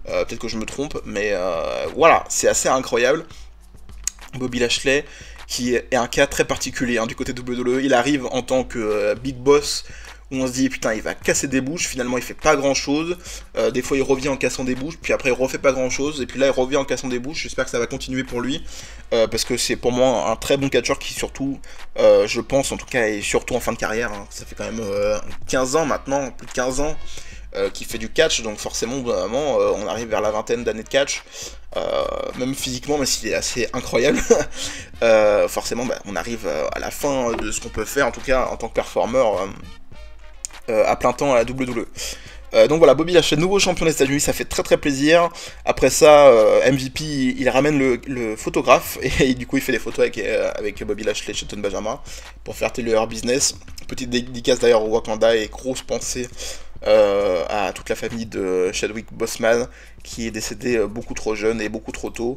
Speaker 1: Peut-être que je me trompe, mais voilà, c'est assez incroyable. Bobby Lashley, qui est un cas très particulier du côté de WWE. Il arrive en tant que Big Boss, où on se dit putain il va casser des bouches, finalement il fait pas grand chose, des fois il revient en cassant des bouches, puis après il refait pas grand chose, et puis là il revient en cassant des bouches. J'espère que ça va continuer pour lui, parce que c'est pour moi un très bon catcheur qui surtout, je pense en tout cas, est surtout en fin de carrière, ça fait quand même 15 ans maintenant, plus de 15 ans, qui fait du catch, donc forcément vraiment, on arrive vers la vingtaine d'années de catch, même physiquement, même s'il est assez incroyable, forcément on arrive à la fin de ce qu'on peut faire, en tout cas en tant que performeur à plein temps à la WWE. Donc voilà, Bobby Lashley, nouveau champion des États-Unis, ça fait très très plaisir. Après ça, MVP, il ramène le photographe, et du coup il fait des photos avec Bobby Lashley, Shelton Benjamin, pour faire leur business. Petite dédicace d'ailleurs au Wakanda, et grosse pensée à toute la famille de Chadwick Boseman, qui est décédé beaucoup trop jeune et beaucoup trop tôt.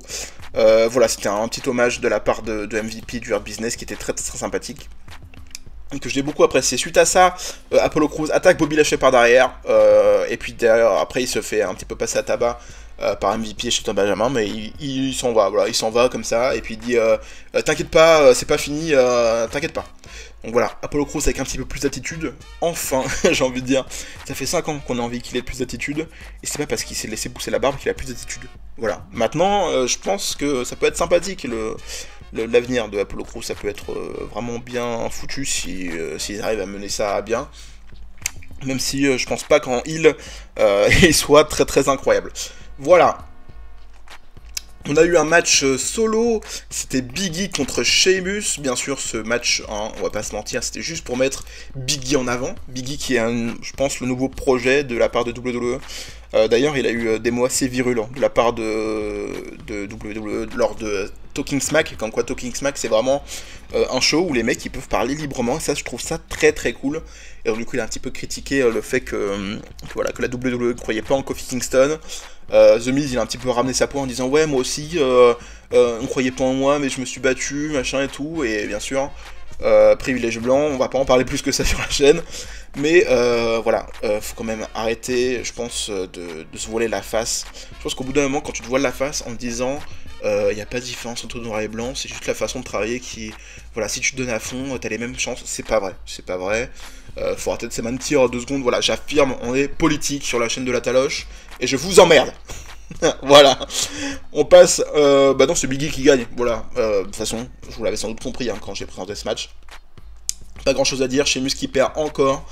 Speaker 1: Voilà, c'était un petit hommage de la part de MVP du Hurt Business, qui était très très sympathique, et que j'ai beaucoup apprécié. Suite à ça, Apollo Crews attaque Bobby Lashley par derrière, et puis derrière, après il se fait un petit peu passer à tabac par MVP et Shelton Benjamin, mais il s'en va, voilà, il s'en va comme ça, et puis il dit t'inquiète pas, c'est pas fini, t'inquiète pas. Donc voilà, Apollo Crews avec un petit peu plus d'attitude, enfin, j'ai envie de dire. Ça fait 5 ans qu'on a envie qu'il ait plus d'attitude, et c'est pas parce qu'il s'est laissé pousser la barbe qu'il a plus d'attitude. Voilà, maintenant, je pense que ça peut être sympathique, l'avenir de Apollo Crews, ça peut être vraiment bien foutu s'ils arrivent à mener ça à bien. Même si je pense pas qu'en il soit très très incroyable. Voilà. On a eu un match solo, c'était Biggie contre Sheamus. Bien sûr, ce match, on va pas se mentir, c'était juste pour mettre Biggie en avant. Biggie qui est, je pense, le nouveau projet de la part de WWE. D'ailleurs, il a eu des mots assez virulents de la part de WWE lors de Talking Smack. Comme quoi, Talking Smack, c'est vraiment un show où les mecs ils peuvent parler librement. Et ça, je trouve ça très très cool. Et donc, du coup, il a un petit peu critiqué le fait que la WWE ne croyait pas en Kofi Kingston. The Miz, il a un petit peu ramené sa peau en disant ouais, moi aussi, on croyait pas en moi, mais je me suis battu, machin et tout. Et bien sûr, privilège blanc, on va pas en parler plus que ça sur la chaîne. Mais voilà, faut quand même arrêter, je pense, de se voiler la face. Je pense qu'au bout d'un moment, quand tu te voiles la face en te disant il n'y a pas de différence entre noir et blanc, c'est juste la façon de travailler qui... Voilà, si tu te donnes à fond, t'as les mêmes chances, c'est pas vrai, c'est pas vrai. Faut arrêter de se mentir 2 secondes, voilà, j'affirme, on est politique sur la chaîne de la Taloche, et je vous emmerde. Voilà, on passe, non, c'est Biggie qui gagne, voilà, de toute façon, je vous l'avais sans doute compris quand j'ai présenté ce match. Pas grand chose à dire, Sheamus qui perd encore.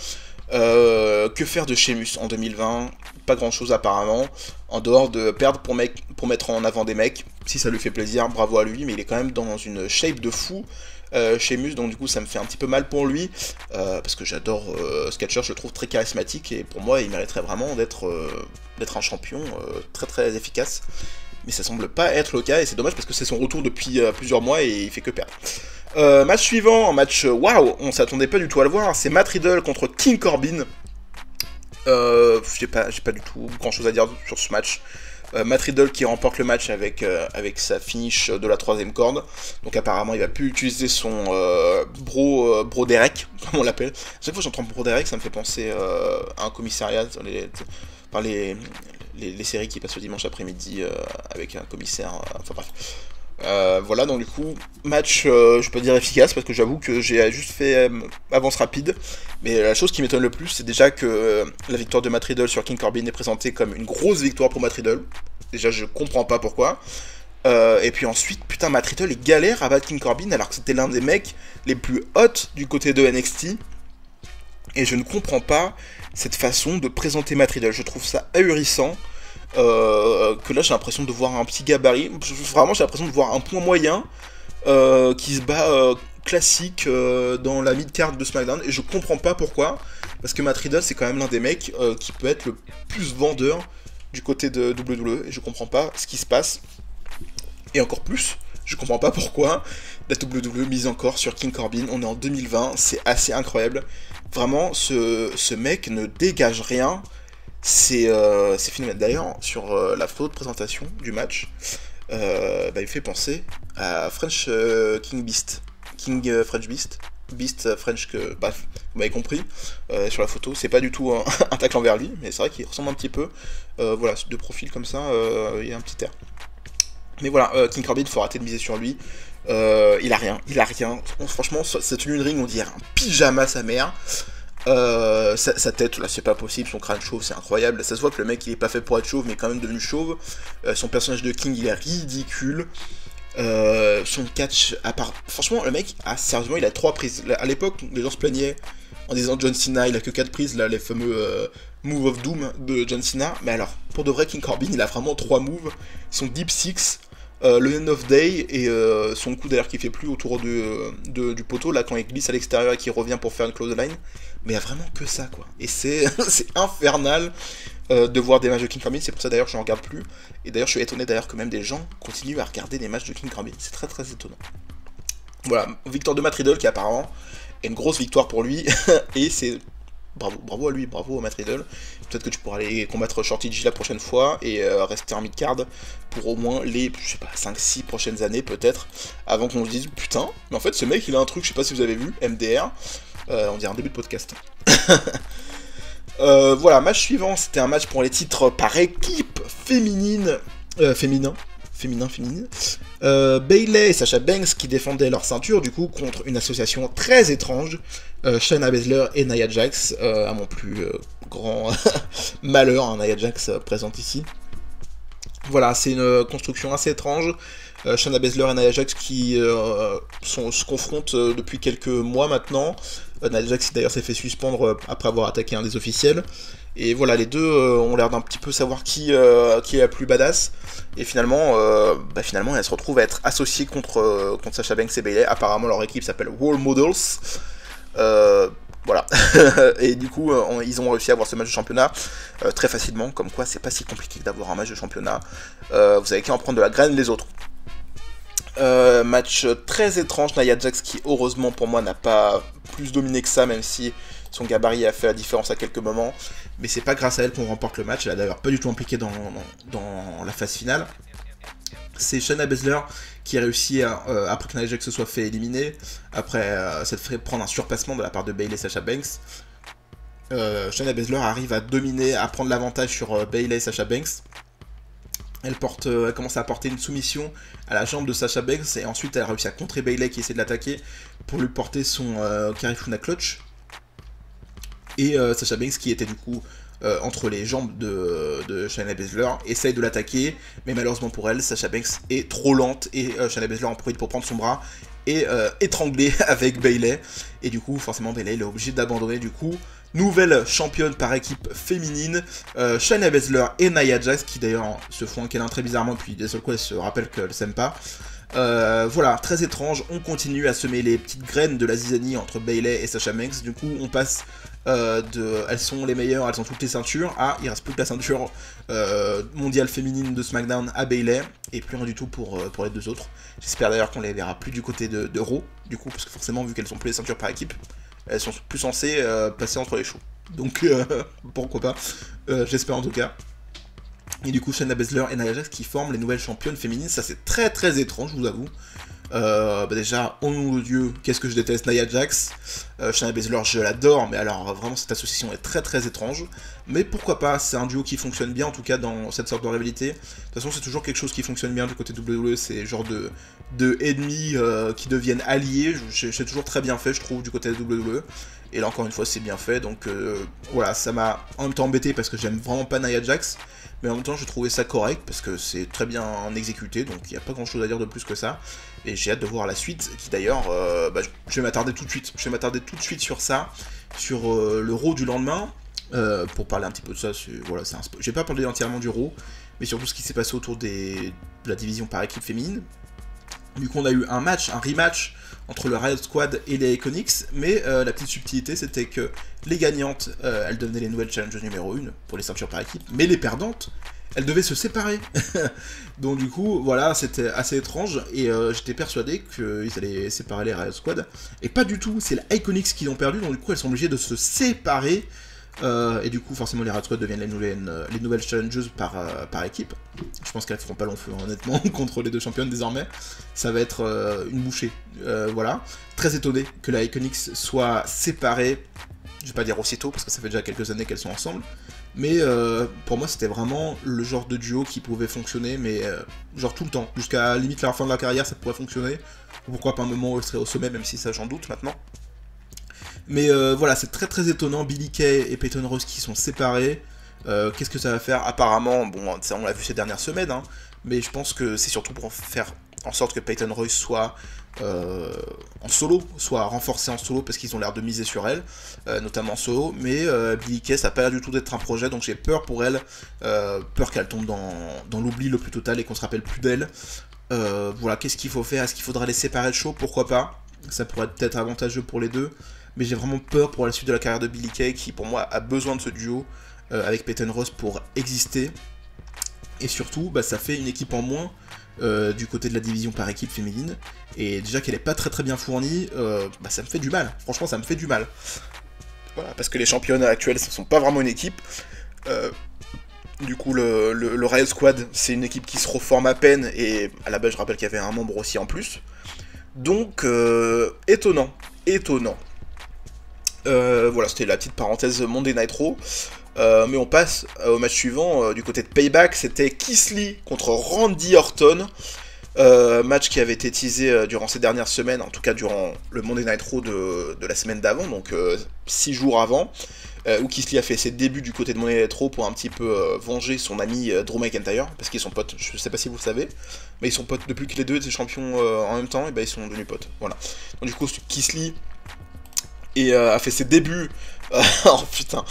Speaker 1: Que faire de Sheamus en 2020? Pas grand chose apparemment, en dehors de perdre pour mettre en avant des mecs. Si ça lui fait plaisir, bravo à lui, mais il est quand même dans une shape de fou, Sheamus, donc du coup ça me fait un petit peu mal pour lui, parce que j'adore ce catcheur, je le trouve très charismatique, et pour moi il mériterait vraiment d'être un champion très très efficace. Mais ça semble pas être le cas, et c'est dommage parce que c'est son retour depuis plusieurs mois et il fait que perdre. Match suivant, match waouh, on s'attendait pas du tout à le voir, c'est Matt Riddle contre King Corbin. J'ai pas du tout grand chose à dire sur ce match. Matt Riddle qui remporte le match avec sa finish de la 3ème corde. Donc apparemment il va plus utiliser son bro Derek, comme on l'appelle. Chaque fois que j'entends bro Derek, ça me fait penser à un commissariat par les séries qui passent le dimanche après-midi avec un commissaire, enfin bref. Voilà, donc du coup, match, je peux dire efficace, parce que j'avoue que j'ai juste fait avance rapide, mais la chose qui m'étonne le plus, c'est déjà que la victoire de Matt Riddle sur King Corbin est présentée comme une grosse victoire pour Matt Riddle. Déjà, je comprends pas pourquoi. Et puis ensuite, putain, Matt Riddle il galère à battre King Corbin, alors que c'était l'un des mecs les plus hot du côté de NXT. Et je ne comprends pas cette façon de présenter Matt Riddle. Je trouve ça ahurissant. Que là j'ai l'impression de voir un petit gabarit. Vraiment j'ai l'impression de voir un point moyen qui se bat classique dans la mid-card de SmackDown. Et je comprends pas pourquoi. Parce que Matt Riddle c'est quand même l'un des mecs qui peut être le plus vendeur du côté de WWE. Et je comprends pas ce qui se passe. Et encore plus, je comprends pas pourquoi la WWE mise encore sur King Corbin. On est en 2020, c'est assez incroyable. Vraiment, ce mec ne dégage rien. C'est phénoménal. D'ailleurs, sur la photo de présentation du match, il fait penser à French King Beast. King French Beast. Beast French que... Bref, vous m'avez compris. Sur la photo, c'est pas du tout un tacle envers lui, mais c'est vrai qu'il ressemble un petit peu. Voilà, de profil comme ça, il y a un petit air. Mais voilà, King Corbin, faut arrêter de miser sur lui. Il a rien. Franchement, cette tenue de ring, on dirait un pyjama sa mère. Sa tête, là, c'est pas possible. Son crâne chauve, c'est incroyable. Ça se voit que le mec, il est pas fait pour être chauve, mais quand même devenu chauve. Son personnage de King, il est ridicule. Son catch, à part... Franchement, le mec, sérieusement, il a 3 prises. À l'époque, les gens se plaignaient en disant John Cena, il a que 4 prises, là, les fameux Move of Doom de John Cena. Mais alors, pour de vrai, King Corbin, il a vraiment 3 moves. Son Deep Six, le End of Day et son coup d'ailleurs qui fait plus autour du poteau, là, quand il glisse à l'extérieur et qu'il revient pour faire une clothesline. Mais il y a vraiment que ça, quoi. Et c'est infernal de voir des matchs de King Corbin. C'est pour ça d'ailleurs que je n'en regarde plus. Et d'ailleurs, je suis étonné d'ailleurs que même des gens continuent à regarder des matchs de King Corbin. C'est très très étonnant. Voilà, victoire de Matt Riddle qui apparemment est une grosse victoire pour lui. Et c'est... Bravo à lui, bravo à Matt Riddle. Peut-être que tu pourras aller combattre Shorty G la prochaine fois et rester en mid-card pour au moins les, je sais pas, 5-6 prochaines années peut-être, avant qu'on se dise, putain, mais en fait ce mec il a un truc, je sais pas si vous avez vu, MDR, on dirait un début de podcast. Voilà, match suivant, c'était un match pour les titres par équipe féminine, féminin. Bayley et Sasha Banks qui défendaient leur ceinture du coup contre une association très étrange, Shayna Baszler et Nia Jax, à mon plus grand malheur, hein, Nia Jax présente ici. Voilà, c'est une construction assez étrange. Shayna Baszler et Nia Jax qui se confrontent depuis quelques mois maintenant. Nia Jax d'ailleurs s'est fait suspendre après avoir attaqué un des officiels. Et voilà, les deux ont l'air d'un petit peu savoir qui est la plus badass. Et finalement, elles se retrouvent à être associées contre Sasha Banks et Bayley. Apparemment, leur équipe s'appelle Role Models. Voilà. Et du coup, ils ont réussi à avoir ce match de championnat très facilement. Comme quoi, c'est pas si compliqué d'avoir un match de championnat. Vous avez qu'à en prendre de la graine les autres. Match très étrange, Nia Jax qui heureusement pour moi n'a pas plus dominé que ça, même si son gabarit a fait la différence à quelques moments, mais c'est pas grâce à elle qu'on remporte le match. Elle a d'ailleurs pas du tout impliqué dans la phase finale. C'est Shayna Baszler qui a réussi après que Nia Jax se soit fait éliminer, après ça fait prendre un surpassement de la part de Bayley et Sasha Banks. Shayna Baszler arrive à dominer, à prendre l'avantage sur Bayley et Sasha Banks. Elle commence à porter une soumission à la jambe de Sasha Banks et ensuite elle a réussi à contrer Bayley qui essaie de l'attaquer pour lui porter son Karifuna Clutch. Et Sasha Banks qui était du coup entre les jambes de Shayna Baszler essaye de l'attaquer, mais malheureusement pour elle, Sasha Banks est trop lente et Shayna Baszler en profite pour prendre son bras et étrangler avec Bayley. Et du coup forcément Bayley il est obligé d'abandonner du coup. Nouvelle championne par équipe féminine, Shayna Baszler et Nia Jax, qui d'ailleurs se font un câlin très bizarrement, puis d'un seul coup elles se rappellent qu'elles s'aiment pas. Voilà, très étrange, on continue à semer les petites graines de la zizanie entre Bayley et Sasha Banks, du coup on passe elles sont les meilleures, elles ont toutes les ceintures, il reste plus que la ceinture mondiale féminine de SmackDown à Bayley, et plus rien du tout pour les deux autres. J'espère d'ailleurs qu'on les verra plus du côté de Raw, du coup, parce que forcément vu qu'elles ont plus les ceintures par équipe, elles sont plus censées passer entre les shows. Donc pourquoi pas, j'espère en tout cas. Et du coup Shayna Baszler et Nia Jax qui forment les nouvelles championnes féminines, ça c'est très très étrange, je vous avoue. Déjà, oh mon dieu, qu'est-ce que je déteste Nia Jax. Shayna Baszler, je l'adore, mais alors vraiment cette association est très très étrange. Mais pourquoi pas, c'est un duo qui fonctionne bien en tout cas dans cette sorte de rivalité. De toute façon c'est toujours quelque chose qui fonctionne bien du côté de WWE, c'est genre de ennemis qui deviennent alliés, c'est toujours très bien fait je trouve du côté de WWE. Et là encore une fois c'est bien fait, donc voilà, ça m'a en même temps embêté parce que j'aime vraiment pas Nia Jax. mais en même temps je trouvais ça correct parce que c'est très bien exécuté, donc il n'y a pas grand chose à dire de plus que ça, et j'ai hâte de voir la suite, qui d'ailleurs, je vais m'attarder tout de suite, sur ça, sur le Raw du lendemain, pour parler un petit peu de ça, voilà, je vais pas parler entièrement du Raw, mais surtout ce qui s'est passé autour de la division par équipe féminine. Du coup on a eu un rematch entre le Riot Squad et les Iconics, mais la petite subtilité c'était que les gagnantes, elles devenaient les nouvelles challengers numéro 1 pour les ceintures par équipe, mais les perdantes, elles devaient se séparer. Donc du coup, voilà, c'était assez étrange, et j'étais persuadé qu'ils allaient séparer les Riot Squad, et pas du tout, c'est les Iconics qui l'ont perdu, donc du coup elles sont obligées de se séparer, et du coup forcément les Riot Squad deviennent les nouvelles challengers par équipe. Je pense qu'elles feront pas long feu, hein, honnêtement, contre les deux championnes désormais. Ça va être une bouchée, voilà. Très étonné que la Iconics soit séparée, je vais pas dire aussitôt, parce que ça fait déjà quelques années qu'elles sont ensemble, mais pour moi c'était vraiment le genre de duo qui pouvait fonctionner, mais genre tout le temps, jusqu'à limite la fin de la carrière ça pourrait fonctionner, ou pourquoi pas un moment où elle serait au sommet, même si ça j'en doute maintenant. Mais voilà, c'est très très étonnant, Billie Kay et Peyton Royce qui sont séparés. Qu'est-ce que ça va faire? Apparemment, bon, ça on l'a vu ces dernières semaines, hein, mais je pense que c'est surtout pour faire en sorte que Peyton Royce soit en solo, soit renforcée en solo, parce qu'ils ont l'air de miser sur elle, notamment en solo, mais Billie Kay, ça n'a pas l'air du tout d'être un projet, donc j'ai peur pour elle, peur qu'elle tombe dans l'oubli le plus total et qu'on se rappelle plus d'elle. Voilà, qu'est-ce qu'il faut faire? Est-ce qu'il faudra les séparer de show? Pourquoi pas? Ça pourrait être peut-être avantageux pour les deux, mais j'ai vraiment peur pour la suite de la carrière de Billie Kay, qui pour moi a besoin de ce duo avec Peyton Royce pour exister, et surtout ça fait une équipe en moins du côté de la division par équipe féminine, et déjà qu'elle est pas très très bien fournie, ça me fait du mal, franchement ça me fait du mal. Voilà, parce que les championnes actuelles ce sont pas vraiment une équipe, du coup le Riot Squad c'est une équipe qui se reforme à peine, et à la base je rappelle qu'il y avait un membre aussi en plus, donc étonnant. Voilà, c'était la petite parenthèse Monday Night Raw. Mais on passe au match suivant, du côté de Payback, c'était Keith Lee contre Randy Orton, match qui avait été teasé durant ces dernières semaines, en tout cas durant le Monday Night Raw de la semaine d'avant, donc 6 jours avant, où Keith Lee a fait ses débuts du côté de Monday Night Raw pour un petit peu venger son ami Drew McIntyre, parce qu'ils sont potes, je sais pas si vous le savez, mais ils sont potes depuis que les deux étaient champions en même temps, et ils sont devenus potes, voilà. Donc du coup, Keith Lee a fait ses débuts... oh putain,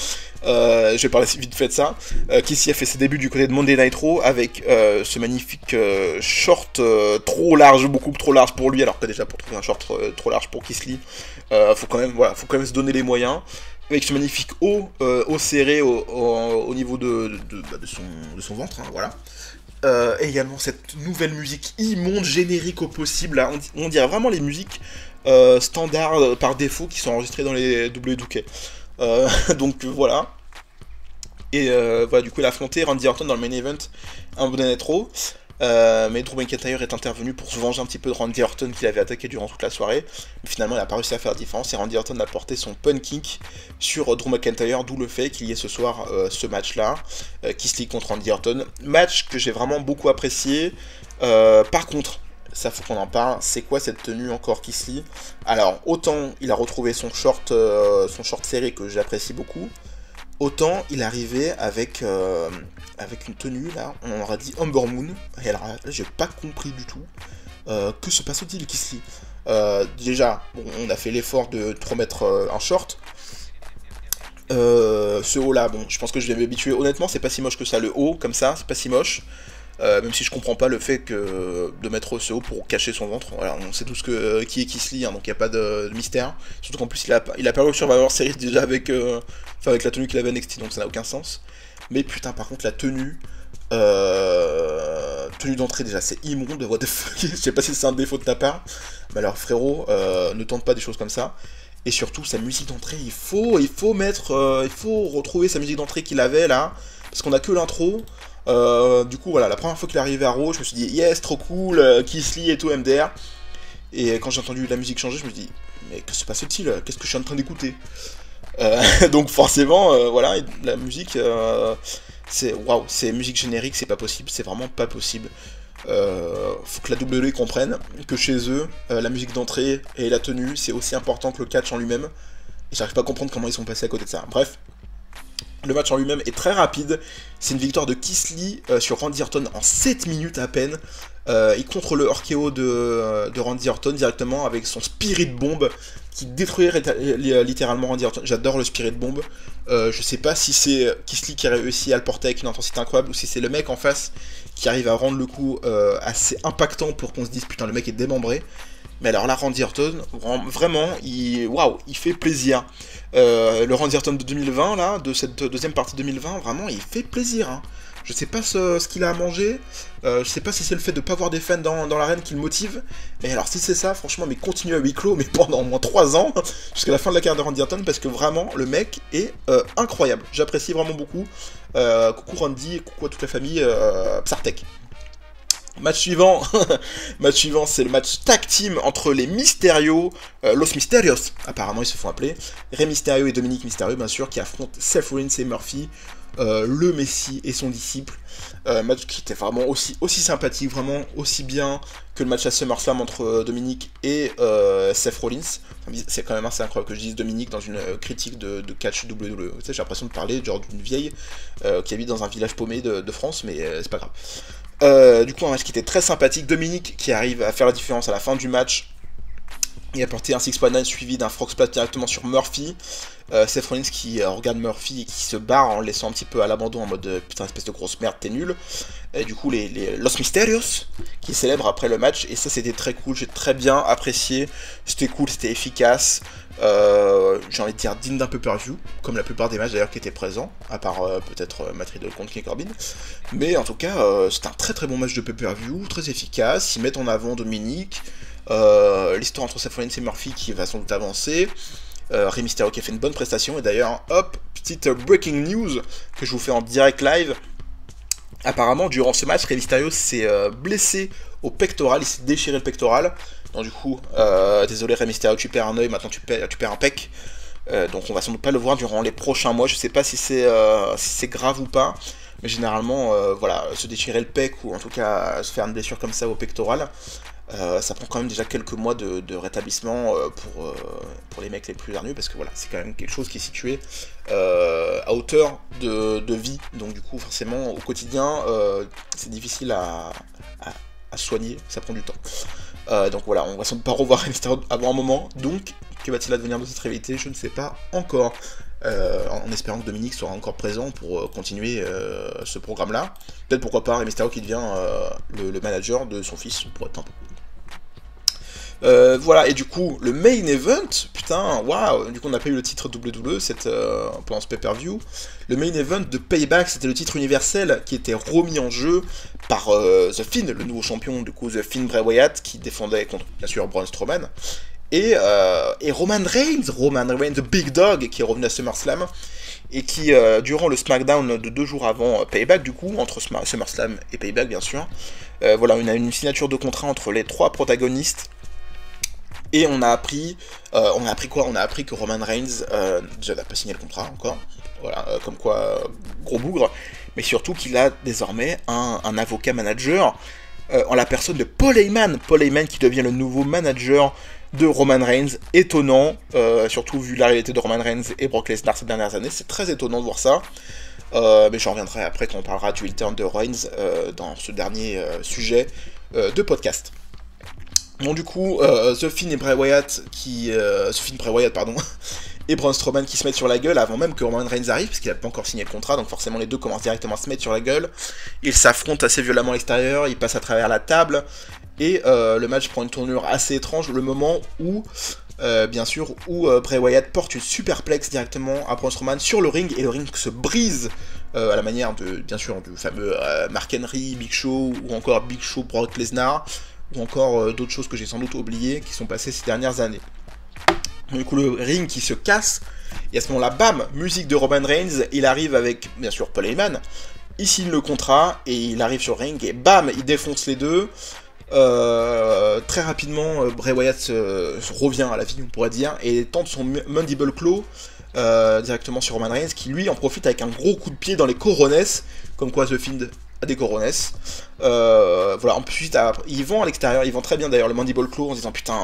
Speaker 1: je vais parler vite fait de ça. Keith Lee a fait ses débuts du côté de Monday Night Raw avec ce magnifique short trop large, beaucoup trop large pour lui, alors que déjà pour trouver un short trop large pour Keith Lee, faut quand même se donner les moyens. Avec ce magnifique haut serré au niveau de son ventre, hein, voilà. Également cette nouvelle musique immonde, générique au possible, là, on dirait vraiment les musiques standards par défaut qui sont enregistrées dans les WWE2K. Donc voilà. Et voilà, du coup il a affronté Randy Orton dans le main event un bon Raw. Mais Drew McIntyre est intervenu pour se venger un petit peu de Randy Orton qu'il avait attaqué durant toute la soirée. Mais finalement il n'a pas réussi à faire la différence et Randy Orton a porté son pun kick sur Drew McIntyre, d'où le fait qu'il y ait ce soir ce match là, Keith Lee contre Randy Orton. Match que j'ai vraiment beaucoup apprécié. Par contre, ça faut qu'on en parle, c'est quoi cette tenue encore Keith Lee? Alors autant il a retrouvé son short serré que j'apprécie beaucoup, autant il arrivait avec une tenue, là, on aurait dit Ember Moon, et alors là, j'ai pas compris du tout. Que se passe-t-il, Keith Lee? Déjà, bon, on a fait l'effort de te remettre un short. Ce haut là, bon, je pense que je vais m'habituer. Honnêtement, c'est pas si moche que ça, le haut, comme ça, c'est pas si moche. Même si je comprends pas le fait de mettre ce haut pour cacher son ventre. Voilà, on sait tous qui est Keith Lee, hein, donc il n'y a pas de mystère. Surtout qu'en plus, il a perdu le Survivor Series déjà avec la tenue qu'il avait NXT, donc ça n'a aucun sens. Mais putain, par contre, la tenue d'entrée, déjà, c'est immonde, what the fuck. Je sais pas si c'est un défaut de ta part, mais alors frérot, ne tente pas des choses comme ça. Et surtout, sa musique d'entrée, il faut retrouver sa musique d'entrée qu'il avait là, parce qu'on a que l'intro. Du coup, voilà, la première fois qu'il est arrivé à Raw, je me suis dit, yes, trop cool, Keith Lee et tout, MDR. Et quand j'ai entendu la musique changer, je me suis dit, mais que se passe-t-il? Qu'est-ce que je suis en train d'écouter? Donc forcément, voilà, la musique, c'est musique générique, c'est pas possible, c'est vraiment pas possible. Faut que la WWE comprenne que chez eux, la musique d'entrée et la tenue, c'est aussi important que le catch en lui-même. Et j'arrive pas à comprendre comment ils sont passés à côté de ça. Bref, Le match en lui-même est très rapide. C'est une victoire de Keith Lee sur Randy Orton en 7 minutes à peine. Il contre le RKO de Randy Orton directement avec son Spirit Bomb qui détruirait littéralement Randy Orton. J'adore le Spirit Bomb. Je sais pas si c'est Keith Lee qui a réussi à le porter avec une intensité incroyable ou si c'est le mec en face qui arrive à rendre le coup assez impactant pour qu'on se dise putain le mec est démembré. Mais alors là, Randy Orton, vraiment, il fait plaisir. Le Randy Orton de 2020, là, de cette deuxième partie 2020, vraiment, il fait plaisir. Hein. Je sais pas ce qu'il a à manger, je sais pas si c'est le fait de pas avoir des fans dans l'arène qui le motive, mais alors si c'est ça, franchement, mais continue à huis clos, mais pendant au moins 3 ans, jusqu'à la fin de la carrière de Randy Orton, parce que vraiment, le mec est incroyable. J'apprécie vraiment beaucoup. Coucou Randy, coucou à toute la famille, Psartek. Match suivant, c'est le match tag team entre les Mysterio, Los Mysterios, apparemment ils se font appeler, Rey Mysterio et Dominic Mysterio bien sûr, qui affrontent Seth Rollins et Murphy, le Messie et son disciple. Match qui était vraiment aussi sympathique, vraiment aussi bien que le match à SummerSlam entre Dominic et Seth Rollins. C'est quand même assez incroyable que je dise Dominic dans une critique de catch WWE. Tu sais, j'ai l'impression de parler genre d'une vieille qui habite dans un village paumé de France, mais c'est pas grave. Du coup un match qui était très sympathique, Dominic qui arrive à faire la différence à la fin du match et a porté un 619 suivi d'un frog splash directement sur Murphy. Seth Rollins qui regarde Murphy et qui se barre en le laissant un petit peu à l'abandon en mode putain espèce de grosse merde t'es nul. Et du coup les Los Mysterios qui célèbrent après le match et ça c'était très cool, j'ai très bien apprécié, c'était cool, c'était efficace. J'ai envie de dire digne d'un pay-per-view, comme la plupart des matchs d'ailleurs qui étaient présents, à part peut-être Matt Riddle contre King Corbin. Mais en tout cas, c'est un très très bon match de pay-per-view, très efficace. Ils mettent en avant Dominic, l'histoire entre Seth Rollins et Murphy qui va sans doute avancer. Rey Mysterio qui a fait une bonne prestation, et d'ailleurs, hop, petite breaking news que je vous fais en direct live. Apparemment, durant ce match, Rey Mysterio s'est blessé au pectoral, il s'est déchiré le pectoral. Donc du coup, désolé Rey Mysterio, tu perds un œil, maintenant tu perds un pec. Donc on va sans doute pas le voir durant les prochains mois, je sais pas si c'est grave ou pas. Mais généralement, voilà, se déchirer le pec, ou en tout cas se faire une blessure comme ça au pectoral, ça prend quand même déjà quelques mois de rétablissement pour les mecs les plus hargneux, parce que voilà, c'est quand même quelque chose qui est situé à hauteur de vie. Donc du coup, forcément, au quotidien, c'est difficile à soigner, ça prend du temps. Donc voilà, on va sans doute pas revoir Mysterio avant un moment, donc que va-t-il advenir de cette rivalité, je ne sais pas encore. En espérant que Dominic sera encore présent pour continuer ce programme-là. Peut-être pourquoi pas Rey Mysterio qui devient le manager de son fils, pour être un peu cool. Voilà, et du coup, le main event, putain, waouh, du coup on n'a pas eu le titre WWE pendant ce pay-per-view. Le main event de Payback, c'était le titre universel qui était remis en jeu par The Fiend, le nouveau champion, du coup The Fiend Bray Wyatt, qui défendait contre, bien sûr, Braun Strowman. Et Roman Reigns, The Big Dog, qui est revenu à SummerSlam, et qui, durant le SmackDown de 2 jours avant Payback, du coup, entre SummerSlam et Payback, bien sûr, voilà, on a une signature de contrat entre les 3 protagonistes, et on a appris quoi? On a appris que Roman Reigns, déjà n'a pas signé le contrat encore, voilà, comme quoi, gros bougre, mais surtout qu'il a désormais un avocat manager, en la personne de Paul Heyman qui devient le nouveau manager de Roman Reigns, étonnant, surtout vu la réalité de Roman Reigns et Brock Lesnar ces dernières années, c'est très étonnant de voir ça, mais j'en reviendrai après quand on parlera du return de Reigns dans ce dernier sujet de podcast. Bon du coup, The Fiend et Bray Wyatt et Braun Strowman qui se mettent sur la gueule avant même que Roman Reigns arrive, parce qu'il n'a pas encore signé le contrat, donc forcément les deux commencent directement à se mettre sur la gueule. Ils s'affrontent assez violemment à l'extérieur, ils passent à travers la table, et le match prend une tournure assez étrange, le moment où, bien sûr, Bray Wyatt porte une superplex directement à Braun Strowman sur le ring, et le ring se brise à la manière de, bien sûr, du fameux Mark Henry, Big Show, ou encore Big Show, Brock Lesnar, ou encore d'autres choses que j'ai sans doute oubliées qui sont passées ces dernières années. Du coup, le ring qui se casse, et à ce moment-là, bam, musique de Roman Reigns, il arrive avec, bien sûr, Paul Heyman, il signe le contrat, et il arrive sur le ring, et bam, il défonce les deux. Très rapidement, Bray Wyatt revient à la vie, on pourrait dire, et tente son Mandible Claw directement sur Roman Reigns, qui lui en profite avec un gros coup de pied dans les corones, comme quoi The Fiend a des corones. Voilà, ensuite, ils vont à l'extérieur, ils vont très bien d'ailleurs le Mandible Claw en disant putain,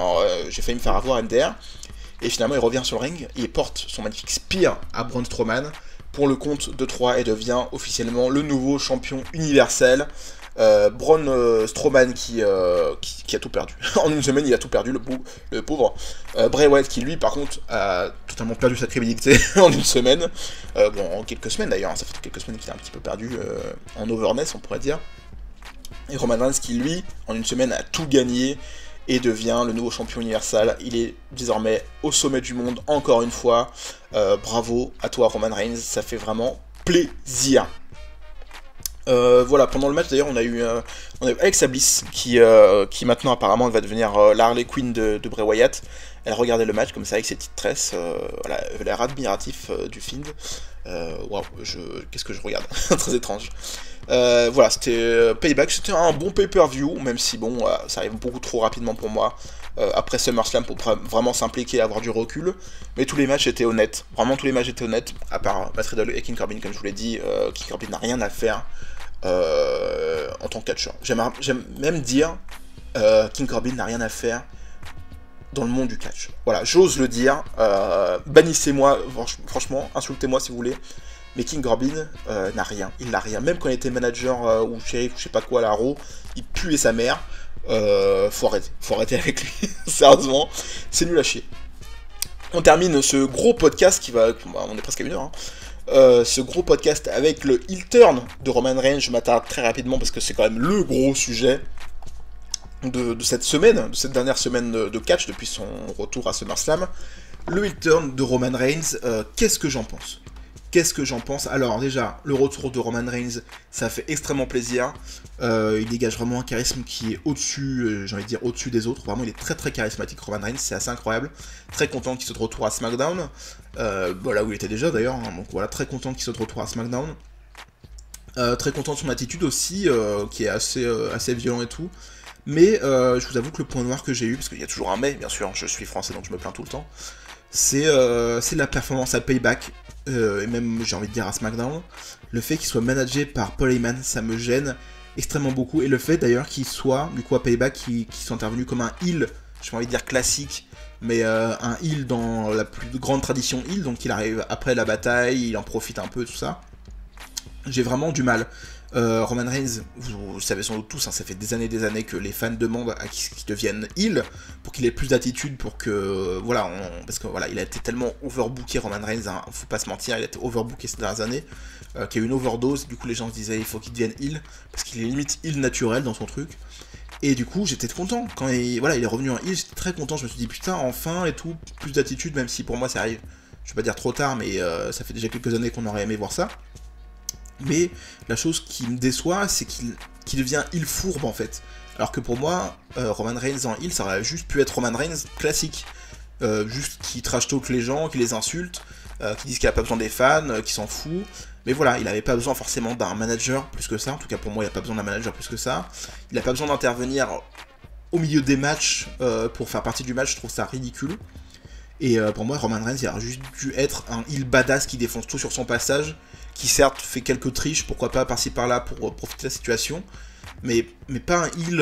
Speaker 1: j'ai failli me faire avoir MDR. Et finalement, il revient sur le ring, et il porte son magnifique spear à Braun Strowman, pour le compte de Troy et devient officiellement le nouveau champion universel. Braun Strowman qui a tout perdu. En une semaine, il a tout perdu, le pauvre. Bray Wyatt qui, lui, par contre, a totalement perdu sa crédibilité en une semaine. Bon, en quelques semaines d'ailleurs, hein, ça fait quelques semaines qu'il a un petit peu perdu en overness, on pourrait dire. Et Roman Reigns qui, lui, en une semaine, a tout gagné et devient le nouveau champion universel. Il est désormais au sommet du monde, encore une fois. Bravo à toi, Roman Reigns, ça fait vraiment plaisir. Voilà, pendant le match d'ailleurs on a eu Alexa Bliss qui maintenant apparemment va devenir la Harley Quinn de Bray Wyatt. Elle regardait le match comme ça avec ses petites tresses, voilà, elle avait l'air admiratif du Fiend. Waouh, qu'est-ce que je regarde. Très étrange. Voilà, c'était Payback, c'était un bon pay-per-view, même si bon, ça arrive beaucoup trop rapidement pour moi. Après SummerSlam pour vraiment s'impliquer, avoir du recul, mais tous les matchs étaient honnêtes, vraiment tous les matchs étaient honnêtes, à part Matt Riddle et King Corbin, comme je vous l'ai dit. King Corbin n'a rien à faire en tant que catcheur. J'aime même dire King Corbin n'a rien à faire dans le monde du catch. Voilà, j'ose le dire. Bannissez-moi, franchement, insultez-moi si vous voulez. Mais King Corbin n'a rien, il n'a rien. Même quand il était manager ou shérif ou je sais pas quoi à la Raw, il puait sa mère. Faut arrêter avec lui. Sérieusement, c'est nul à chier. On termine ce gros podcast qui va... on est presque à 1 heure. Hein. Ce gros podcast avec le heel turn de Roman Reigns. Je m'attarde très rapidement parce que c'est quand même le gros sujet de cette semaine, de cette dernière semaine de catch depuis son retour à SummerSlam. Le heel turn de Roman Reigns, qu'est-ce que j'en pense ? Qu'est-ce que j'en pense? Alors déjà, le retour de Roman Reigns, ça fait extrêmement plaisir. Il dégage vraiment un charisme qui est au-dessus, j'ai envie de dire au-dessus des autres. Vraiment, il est très très charismatique, Roman Reigns, c'est assez incroyable. Très content qu'il soit de retour à SmackDown. Voilà où il était déjà d'ailleurs, hein, donc voilà, très content qu'il soit de retour à SmackDown. Très content de son attitude aussi, qui est assez violent et tout. Mais je vous avoue que le point noir que j'ai eu, parce qu'il y a toujours un mais, bien sûr, je suis français donc je me plains tout le temps, c'est la performance à Payback, et même j'ai envie de dire à SmackDown. Le fait qu'il soit managé par Paul Heyman, ça me gêne extrêmement beaucoup, et le fait d'ailleurs qu'il soit, du coup à Payback, qu'il soit intervenu comme un heel, j'ai envie de dire classique, mais un heel dans la plus grande tradition heel, donc il arrive après la bataille, il en profite un peu, tout ça. J'ai vraiment du mal. Roman Reigns, vous le savez sans doute tous, hein, ça fait des années que les fans demandent à qu'il devienne heel, pour qu'il ait plus d'attitude, pour que, voilà, parce que voilà, il a été tellement overbooké, Roman Reigns, hein, faut pas se mentir, il a été overbooké ces dernières années, qu'il y a eu une overdose, du coup les gens se disaient il faut qu'il devienne heel, parce qu'il est limite heel naturel dans son truc, et du coup j'étais content, quand il est revenu en heel, j'étais très content, je me suis dit putain, enfin, et tout, plus d'attitude, même si pour moi ça arrive, je vais pas dire trop tard, mais ça fait déjà quelques années qu'on aurait aimé voir ça. Mais la chose qui me déçoit, c'est qu'il devient heel fourbe en fait. Alors que pour moi, Roman Reigns en heel, ça aurait juste pu être Roman Reigns classique. Juste qui trash talk les gens, qui les insulte, qui disent qu'il n'a pas besoin des fans, qui s'en fout. Mais voilà, il n'avait pas besoin forcément d'un manager plus que ça. En tout cas pour moi, il n'a pas besoin d'un manager plus que ça. Il n'a pas besoin d'intervenir au milieu des matchs pour faire partie du match, je trouve ça ridicule. Et pour moi, Roman Reigns, il aurait juste dû être un heel badass qui défonce tout sur son passage, qui certes fait quelques triches, pourquoi pas par-ci par-là pour profiter de la situation, mais pas un heel,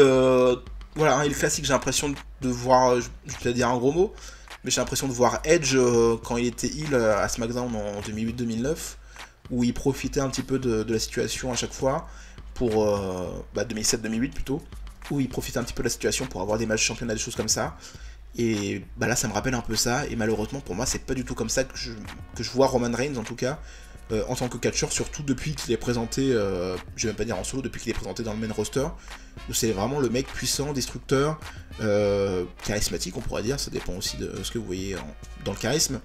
Speaker 1: voilà, un heel classique. J'ai l'impression de voir, je vais dire un gros mot, mais j'ai l'impression de voir Edge quand il était heel à SmackDown en 2008-2009, où il profitait un petit peu de la situation à chaque fois, pour 2007-2008 plutôt, où il profitait un petit peu de la situation pour avoir des matchs championnats, des choses comme ça. Et bah là ça me rappelle un peu ça, et malheureusement pour moi c'est pas du tout comme ça que je vois Roman Reigns en tout cas, en tant que catcheur, surtout depuis qu'il est présenté, je vais même pas dire en solo, depuis qu'il est présenté dans le main roster, où c'est vraiment le mec puissant, destructeur, charismatique on pourrait dire, ça dépend aussi de ce que vous voyez dans le charisme,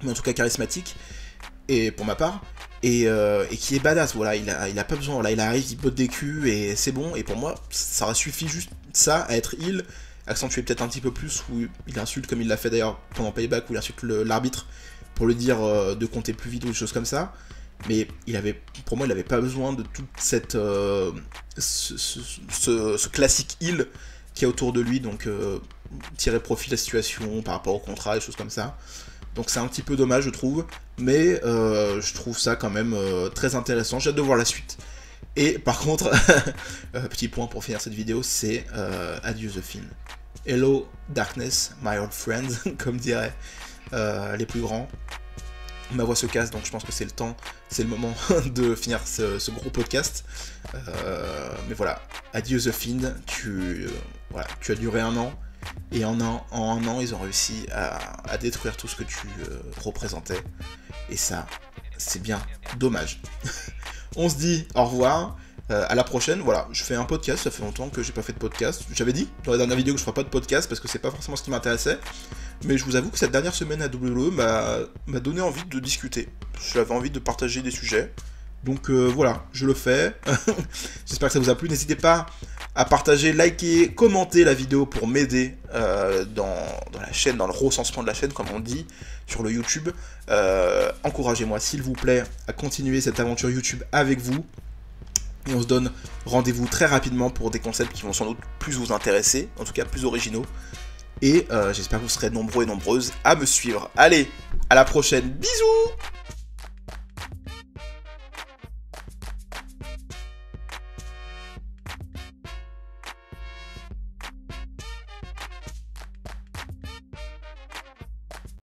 Speaker 1: mais en tout cas charismatique, et pour ma part, et qui est badass, voilà, il a pas besoin, voilà, il arrive, il botte des culs, et c'est bon, et pour moi ça suffit juste ça à être heel, accentuer peut-être un petit peu plus, où il insulte comme il l'a fait d'ailleurs pendant Payback, où il insulte l'arbitre pour lui dire de compter plus vite ou des choses comme ça, mais pour moi il avait pas besoin de toute cette ce classique heel qui est autour de lui, donc tirer profit de la situation par rapport au contrat, des choses comme ça. Donc c'est un petit peu dommage je trouve, mais je trouve ça quand même très intéressant, j'ai hâte de voir la suite. Et par contre, petit point pour finir cette vidéo, c'est adieu The Fiend. Hello Darkness, my old friend, comme diraient les plus grands. ma voix se casse, donc je pense que c'est le moment de finir ce gros podcast. Mais voilà, adieu The Fiend, voilà, tu as duré 1 an, et en un an, ils ont réussi à détruire tout ce que tu représentais, et ça, c'est bien dommage. On se dit au revoir, à la prochaine. Voilà, je fais un podcast, ça fait longtemps que j'ai pas fait de podcast. J'avais dit dans la dernière vidéo que je ferais pas de podcast parce que c'est pas forcément ce qui m'intéressait. Mais je vous avoue que cette dernière semaine à WWE m'a donné envie de discuter. J'avais envie de partager des sujets. Donc voilà, je le fais. J'espère que ça vous a plu. N'hésitez pas à partager, liker, commenter la vidéo pour m'aider dans la chaîne, dans le recensement de la chaîne, comme on dit, sur le YouTube. Encouragez-moi, s'il vous plaît, à continuer cette aventure YouTube avec vous. Et on se donne rendez-vous très rapidement pour des concepts qui vont sans doute plus vous intéresser, en tout cas plus originaux. Et j'espère que vous serez nombreux et nombreuses à me suivre. Allez, à la prochaine, bisous!